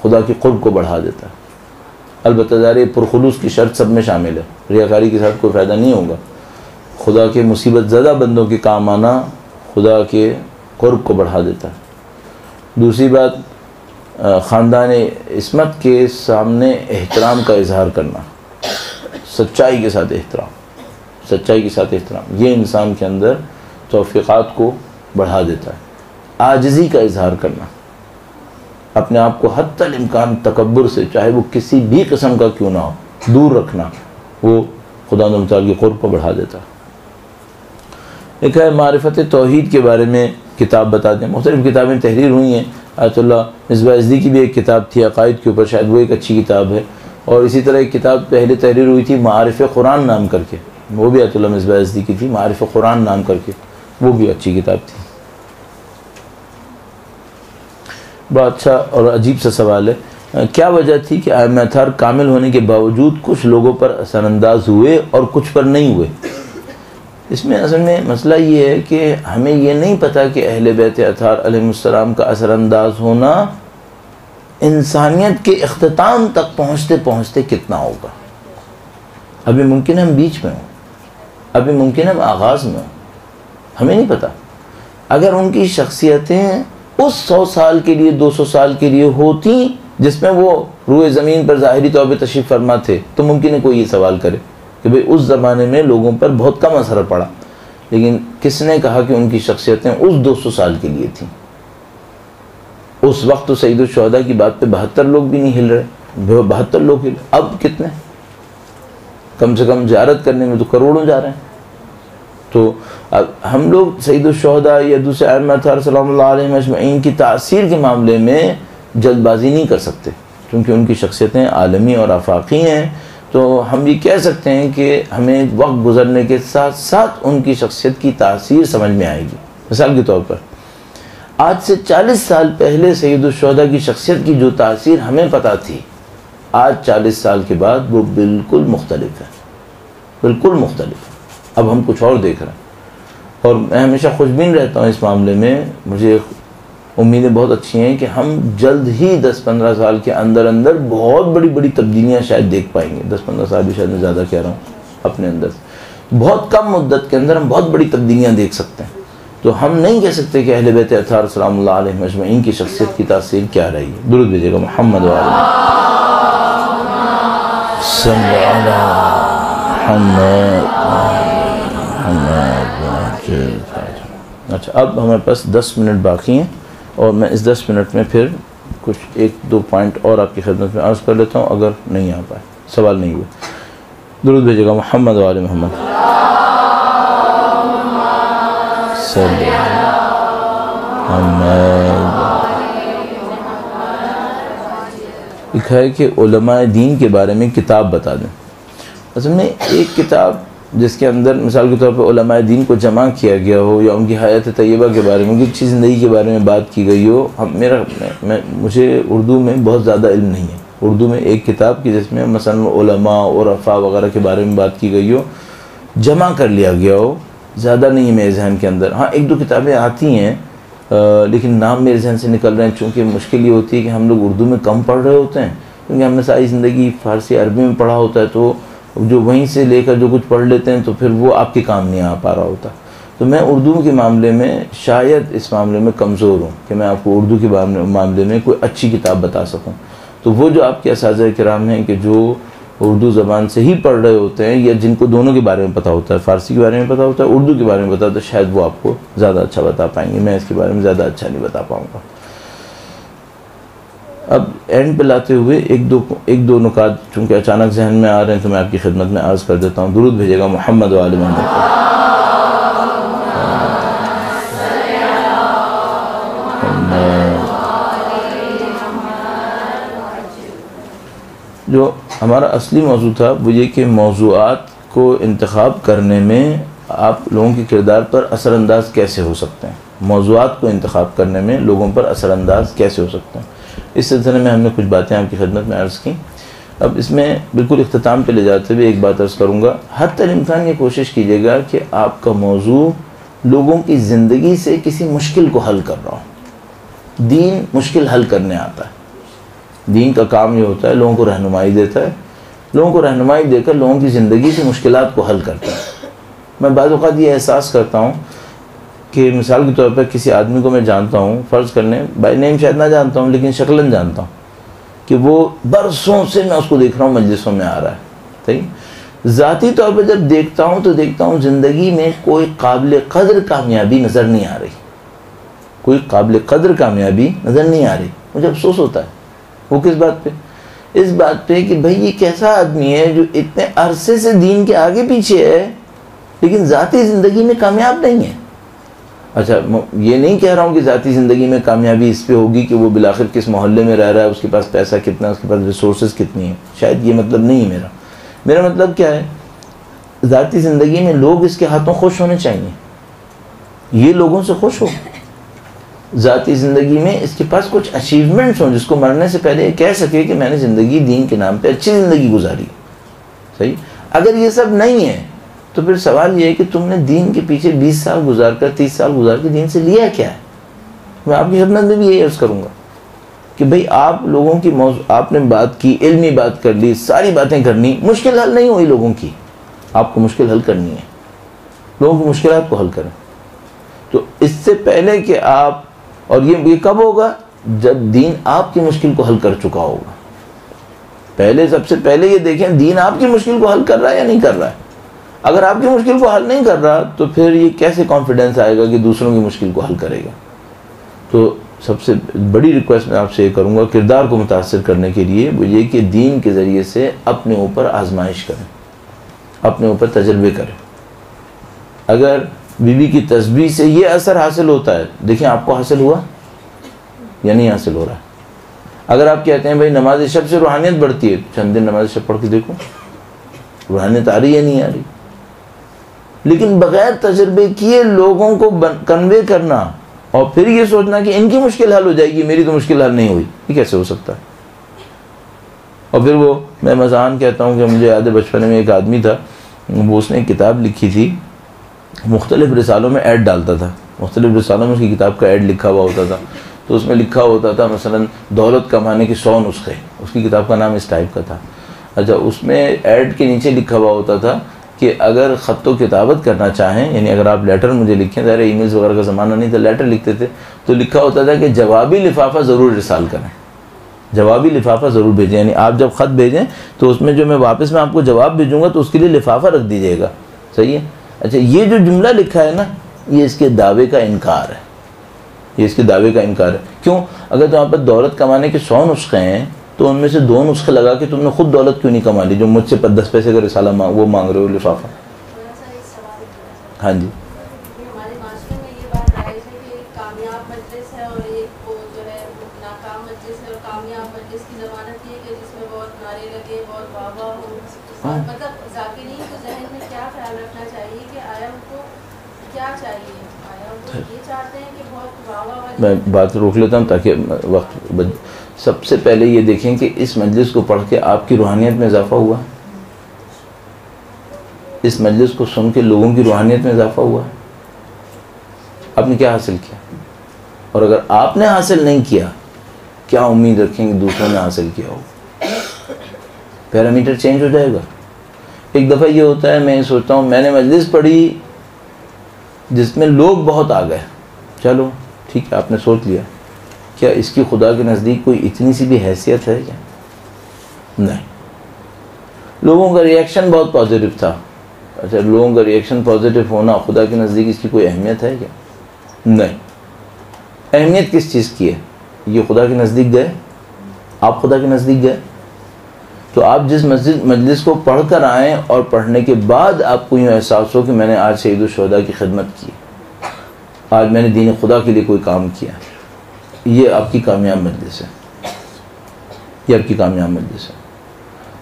खुदा के क़ुर्ब को बढ़ा देता है। अलबत्ता ज़ाहिर पुरखुलूस की शर्त सब में शामिल है, रियाकारी के साथ कोई फ़ायदा नहीं होगा। खुदा के मुसीबत ज़दा बंदों के काम आना खुदा के क़ुर्ब को बढ़ा देता है। दूसरी बात, ख़ानदान इस्मत के सामने एहतराम का इजहार करना, सच्चाई के साथ एहतराम, सच्चाई के साथ एहतराम, ये इंसान के अंदर तौफ़ीक़ात को बढ़ा देता है। आजिज़ी का इजहार करना, अपने आप को हत्तल इम्कान तकब्बुर से, चाहे वो किसी भी किस्म का क्यों ना हो, दूर रखना, वो खुदा मुताल के क़ुर्ब को बढ़ा देता है। एक है मारिफत तौहीद के बारे में किताब बता दें, मुख्तलिफ़ किताबें तहरीर हुई हैं। आयतुल्लाह मिसबाह अज़दी की भी एक किताब थी अक़ाइद के ऊपर, शायद वो एक अच्छी किताब है। और इसी तरह एक किताब पहले तहरीर हुई थी मारिफ़ कुरान नाम करके, वो भी आयतुल्लाह मिसबाह अज़दी की थी, मारिफ़ कुरान नाम करके, वो भी अच्छी किताब थी। बड़ा अच्छा और अजीब सा सवाल है, क्या वजह थी कि आइम्मा अत्हार कामिल होने के बावजूद कुछ लोगों पर असरअंदाज हुए और कुछ पर नहीं हुए? इसमें असल में मसला ये है कि हमें ये नहीं पता कि अहले बैत अत्हार अलैहिस्सलाम का असरअंदाज होना इंसानियत के इख्तिताम तक पहुँचते पहुँचते कितना होगा। अभी मुमकिन हम बीच में हों, अभी मुमकिन हम आगाज़ में हों, हमें नहीं पता। अगर उनकी शख्सियतें उस 100 साल के लिए 200 साल के लिए होती जिसमें वो रूए ज़मीन पर ज़ाहिरी तौर पर तशरीफ़ फरमा थे, तो मुमकिन है कोई ये सवाल करे कि भाई उस ज़माने में लोगों पर बहुत कम असर पड़ा। लेकिन किसने कहा कि उनकी शख्सियतें उस 200 साल के लिए थीं? उस वक्त तो सईदुल शुहदा की बात पे 72 लोग भी नहीं हिल रहे, 72 लोग हिल, अब कितने? कम से कम ज़ियारत करने में तो करोड़ों जा रहे हैं। तो अब हम लोग सईदुल शुहदा या दूसरे आइम्मा अत्हार सल्लल्लाहु अलैहि अजमईन की तासीर के मामले में जल्दबाजी नहीं कर सकते, क्योंकि उनकी शख्सियतें आलमी और आफाकी हैं। तो हम ये कह सकते हैं कि हमें वक्त गुजरने के साथ साथ उनकी शख्सियत की तासीर समझ में आएगी। मिसाल के तौर पर आज से 40 साल पहले सैयदुल शुहदा की शख्सियत की जो तासीर हमें पता थी, आज 40 साल के बाद वो बिल्कुल मुख्तलिफ है, बिल्कुल मुख्तलिफ है। अब हम कुछ और देख रहे हैं और मैं हमेशा खुशबीन रहता हूँ इस मामले में। मुझे उम्मीदें बहुत अच्छी हैं कि हम जल्द ही 10-15 साल के अंदर अंदर बहुत बड़ी बड़ी तब्दीलियाँ शायद देख पाएंगे। 10-15 साल भी शायद मैं ज़्यादा कह रहा हूँ, अपने अंदर बहुत कम मुद्दत के अंदर हम बहुत बड़ी तब्दीलियाँ देख सकते हैं। तो हम नहीं कह सकते कि अहले बैत अत्हार सल्लल्लाहु अलैहि अजमईन की शख्सियत की तासीर क्या रही है। दुरूद भेजिएगा मोहम्मद व आले मोहम्मद। अच्छा, अब हमारे पास 10 मिनट बाकी हैं और मैं इस 10 मिनट में फिर कुछ 1-2 पॉइंट और आपकी खिदमत में अर्ज़ कर लेता हूँ, अगर नहीं आ पाए, सवाल नहीं हुए। दुरूद भेजिएगा मोहम्मद व आले मोहम्मद। लिखा है कि उलमाए दीन के बारे में किताब बता दें। असल में एक किताब जिसके अंदर मिसाल के तौर पर उलमाए दीन को जमा किया गया हो या उनकी हयात तैयबा के बारे में, उनकी अच्छी ज़िंदगी के बारे में बात की गई हो। मुझे उर्दू में बहुत ज़्यादा इल्म नहीं है। उर्दू में एक किताब की जिसमें मसलन उलमा और अफ़ा वगैरह के बारे में बात की गई हो, जमा कर लिया गया हो, ज़्यादा नहीं है मेरे जहन के अंदर। हाँ, 1-2 किताबें आती हैं लेकिन नाम मेरे जहन से निकल रहे हैं, चूँकि मुश्किल ये होती है कि हम लोग उर्दू में कम पढ़ रहे होते हैं, क्योंकि हमने सारी ज़िंदगी फ़ारसी अरबी में पढ़ा होता है। तो जो वहीं से लेकर जो कुछ पढ़ लेते हैं तो फिर वो आपके काम नहीं आ पा रहा होता। तो मैं उर्दू के मामले में शायद इस मामले में कमज़ोर हूँ कि मैं आपको उर्दू के मामले में कोई अच्छी किताब बता सकूँ। तो वो जो आपके असातिज़ा किराम हैं कि जो उर्दू ज़बान से ही पढ़ रहे होते हैं या जिनको दोनों के बारे में पता होता है, फ़ारसी के बारे में पता होता है, उर्दू के बारे में पता होता है, शायद वो आपको ज़्यादा अच्छा बता पाएंगे। मैं इसके बारे में ज़्यादा अच्छा नहीं बता पाऊँगा। अब एंड पे लाते हुए एक दो नुकात चूँकि अचानक जहन में आ रहे हैं तो मैं आपकी खिदमत में अर्ज़ कर देता हूँ। दुरूद भेजिएगा मोहम्मद व आले मोहम्मद। जो हमारा असली मौजू था वो ये कि मौज़ूआत को इंतखाब करने में आप लोगों के किरदार पर असरअंदाज कैसे हो सकते हैं, मौज़ूआत को इंतखाब करने में लोगों पर असरअंदाज कैसे हो सकते हैं। इस सिलसिले में हमने कुछ बातें आपकी खिदमत में अर्ज़ की। अब इसमें बिल्कुल इख्तिताम पे ले जाते हुए एक बात अर्ज़ करूँगा, हर इम्कान ये कोशिश कीजिएगा कि आपका मौजू लोगों की ज़िंदगी से किसी मुश्किल को हल कर रहा हो। दीन मुश्किल हल करने आता है। दीन का काम ये होता है लोगों को रहनुमाई देता है, लोगों को रहनुमाई देकर लोगों की ज़िंदगी से मुश्किलात को हल करता है। मैं बाज़ औक़ात ये एहसास करता हूँ कि मिसाल के तौर पर किसी आदमी को मैं जानता हूँ, फ़र्ज़ करने बाय नेम शायद ना जानता हूँ लेकिन शक्लन जानता हूँ कि वो बरसों से मैं उसको देख रहा हूँ मजलिसों में आ रहा है। सही ज़ाती तौर पर जब देखता हूँ तो देखता हूँ ज़िंदगी में कोई काबिल क़द्र कामयाबी नज़र नहीं आ रही, कोई काबिल क़द्र कामयाबी नज़र नहीं आ रही। मुझे अफसोस होता है। वो किस बात पे? इस बात पे कि भाई ये कैसा आदमी है जो इतने अरसे से दीन के आगे पीछे है लेकिन ज़ाती ज़िंदगी में कामयाब नहीं है। अच्छा, ये नहीं कह रहा हूँ कि ज़ाती ज़िंदगी में कामयाबी इस पे होगी कि वो बिलाखिर किस मोहल्ले में रह रहा है, उसके पास पैसा कितना, उसके पास रिसोर्सेज कितनी है, शायद ये मतलब नहीं है मेरा मतलब क्या है, ज़ाती ज़िंदगी में लोग इसके हाथों खुश होने चाहिए, ये लोगों से खुश हो। ज़ाती ज़िंदगी में इसके पास कुछ अचीवमेंट्स हों जिसको मरने से पहले कह सके कि मैंने ज़िंदगी दीन के नाम पे अच्छी ज़िंदगी गुजारी। सही, अगर ये सब नहीं है तो फिर सवाल ये है कि तुमने दीन के पीछे 20 साल गुजार कर 30 साल गुजार के दीन से लिया क्या है। मैं आपकी खिदमत में भी यही अर्ज़ करूँगा कि भाई आप लोगों की आपने बात की, इल्मी बात कर ली, सारी बातें करनी, मुश्किल हल नहीं हुई लोगों की, आपको मुश्किल हल करनी है, लोगों की मुश्किलात को हल करें। तो इससे पहले कि आप, और ये कब होगा, जब दीन आपकी मुश्किल को हल कर चुका होगा। पहले सबसे पहले ये देखें दीन आपकी मुश्किल को हल कर रहा है या नहीं कर रहा है। अगर आपकी मुश्किल को हल नहीं कर रहा तो फिर ये कैसे कॉन्फिडेंस आएगा कि दूसरों की मुश्किल को हल करेगा। तो सबसे बड़ी रिक्वेस्ट मैं आपसे ये करूँगा किरदार को मुतासर करने के लिए, वो ये कि दीन के ज़रिए से अपने ऊपर आजमाइश करें, अपने ऊपर तजर्बे करें। अगर बीवी की तस्बीह से ये असर हासिल होता है, देखिए आपको हासिल हुआ या नहीं हासिल हो रहा है। अगर आप कहते हैं भाई नमाज शब से रूहानियत बढ़ती है, चंद दिन नमाज शब पढ़ के देखो रूहानियत आ रही है नहीं आ रही। लेकिन बग़ैर तजर्बे किए लोगों को कन्वे करना और फिर ये सोचना कि इनकी मुश्किल हल हो जाएगी, मेरी तो मुश्किल हल नहीं हुई, ये कैसे हो सकता है। और फिर वो, मैं मज़ान कहता हूँ कि मुझे याद है बचपन में एक आदमी था, वो उसने एक किताब लिखी थी, मुख्तलिफ़ रिसालों में ऐड डालता था, मुख्तलिफ़ रिसालों में उसकी किताब का ऐड लिखा हुआ होता था। तो उसमें लिखा होता था मसलन दौलत कमाने के 100 नुस्खे, उसकी किताब का नाम इस टाइप का था। अच्छा, उसमें ऐड के नीचे लिखा हुआ होता था कि अगर ख़त व किताबत करना चाहें, यानी अगर आप लेटर मुझे लिखें, ज़रा ईमेल्स वगैरह का ज़माना नहीं था, लेटर लिखते थे, तो लिखा होता था कि जवाबी लिफाफा ज़रूर इरसाल करें, जवाबी लिफाफा ज़रूर भेजें। यानी आप जब ख़त भेजें तो उसमें जो मैं वापस में आपको जवाब भेजूँगा तो उसके लिए लिफाफा रख दीजिएगा। सही है। अच्छा, ये जो जुमला लिखा है ना, ये इसके दावे का इनकार है, ये इसके दावे का इनकार है। क्यों? अगर तो यहाँ पर दौलत कमाने के 100 नुस्खे हैं तो उनमें से 2 नुस्खे लगा के तुमने खुद दौलत क्यों नहीं कमा ली, जो मुझसे 10 पैसे का रिसाला वो मांग रहे हो लिफाफा। हाँ जी, हमारे माशरे में ये बात राइज है कि एक कामयाब मजलिस है और एक वो जो है नाकाम मजलिस है। और कामयाब मजलिस की ज़मानत ये है कि जिसमें बहुत नारे लगे, बहुत वाह हो। और मतलब ज़ाकिरीन को जहन में क्या ख्याल रखना चाहिए कि आया उनको क्या चाहिए, आया उनको ये चाहते हैं कि बहुत वाह। मैं बात रोक लेता हूँ ताकि वक्त। सबसे पहले ये देखें कि इस मजलिस को पढ़ के आपकी रूहानियत में इजाफा हुआ, इस मजलिस को सुन के लोगों की रूहानियत में इजाफा हुआ, आपने क्या हासिल किया। और अगर आपने हासिल नहीं किया, क्या उम्मीद रखेंगे दूसरों ने हासिल किया हो। पैरामीटर चेंज हो जाएगा। एक दफ़ा ये होता है, मैं सोचता हूँ मैंने मजलिस पढ़ी जिसमें लोग बहुत आ गए, चलो ठीक है, आपने सोच लिया, क्या इसकी खुदा के नज़दीक कोई इतनी सी भी हैसियत है क्या? नहीं। लोगों का रिएक्शन बहुत पॉजिटिव था। अच्छा, लोगों का रिएक्शन पॉजिटिव होना खुदा के नज़दीक इसकी कोई अहमियत है क्या? नहीं। अहमियत किस चीज़ की है? ये खुदा के नज़दीक गए, आप खुदा के नज़दीक गए, तो आप जिस मजलिस को पढ़ कर आएँ और पढ़ने के बाद आपको यूँ एहसास हो कि मैंने आज शहीद शुहदा की खिदमत की, आज मैंने दीन खुदा के लिए कोई काम किया, ये आपकी कामयाब मजलिस है, ये आपकी कामयाब मजलिस है।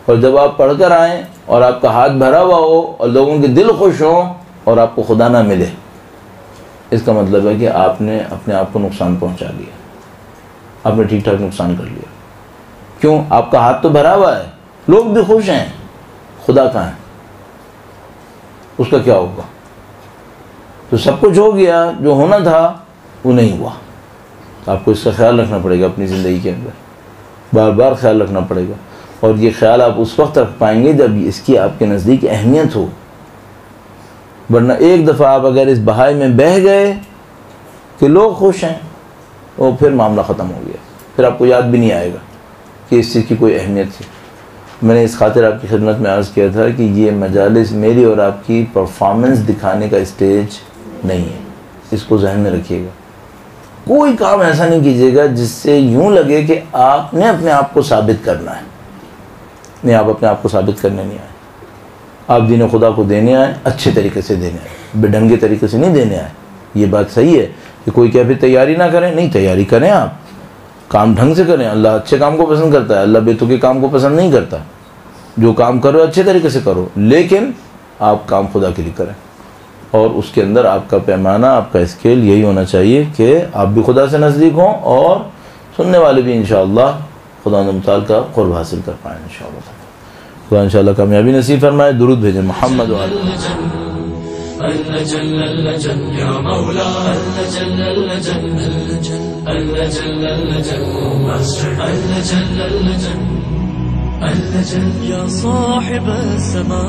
और जब आप पढ़ कर आएँ और आपका हाथ भरा हुआ हो और लोगों के दिल खुश हों और आपको खुदा ना मिले, इसका मतलब है कि आपने अपने आप को नुकसान पहुंचा लिया, आपने ठीक ठाक नुकसान कर लिया। क्यों? आपका हाथ तो भरा हुआ है, लोग भी खुश हैं, खुदा कहाँ है? उसका क्या होगा? तो सब कुछ हो गया, जो होना था वो नहीं हुआ। तो आपको इसका ख्याल रखना पड़ेगा अपनी ज़िंदगी के अंदर, बार बार ख्याल रखना पड़ेगा। और ये ख्याल आप उस वक्त रख पाएंगे जब इसकी आपके नज़दीक अहमियत हो, वरना एक दफ़ा आप अगर इस बहाई में बह गए कि लोग खुश हैं, तो फिर मामला ख़त्म हो गया, फिर आपको याद भी नहीं आएगा कि इस चीज़ की कोई अहमियत थी। मैंने इस खातिर आपकी खिदमत में अर्ज़ किया था कि ये मजालिस मेरी और आपकी परफॉर्मेंस दिखाने का स्टेज नहीं है, इसको जहन में रखिएगा। कोई काम ऐसा नहीं कीजिएगा जिससे यूँ लगे कि आपने अपने आप को साबित करना है। नहीं, आप अपने आप को साबित करने नहीं आए, आप दीन खुदा को देने आए, अच्छे तरीके से देने आए, बेढंगे तरीके से नहीं देने आए। ये बात सही है कि कोई क्या फिर तैयारी ना करें, नहीं, तैयारी करें, आप काम ढंग से करें। अल्लाह अच्छे काम को पसंद करता है, अल्लाह बेतुके काम को पसंद नहीं करता। जो काम करो अच्छे तरीके से करो, लेकिन आप काम खुदा के लिए करें, और उसके अंदर आपका पैमाना, आपका स्केल यही होना चाहिए कि आप भी खुदा से नज़दीक हों और सुनने वाले भी इंशाअल्लाह खुदा मुताल का क़ुर्ब हासिल कर पाएँ इंशाअल्लाह। खुदा इंशाअल्लाह कामयाबी नसीब फरमाए। दुरूद भेजें मोहम्मद या साहिब समा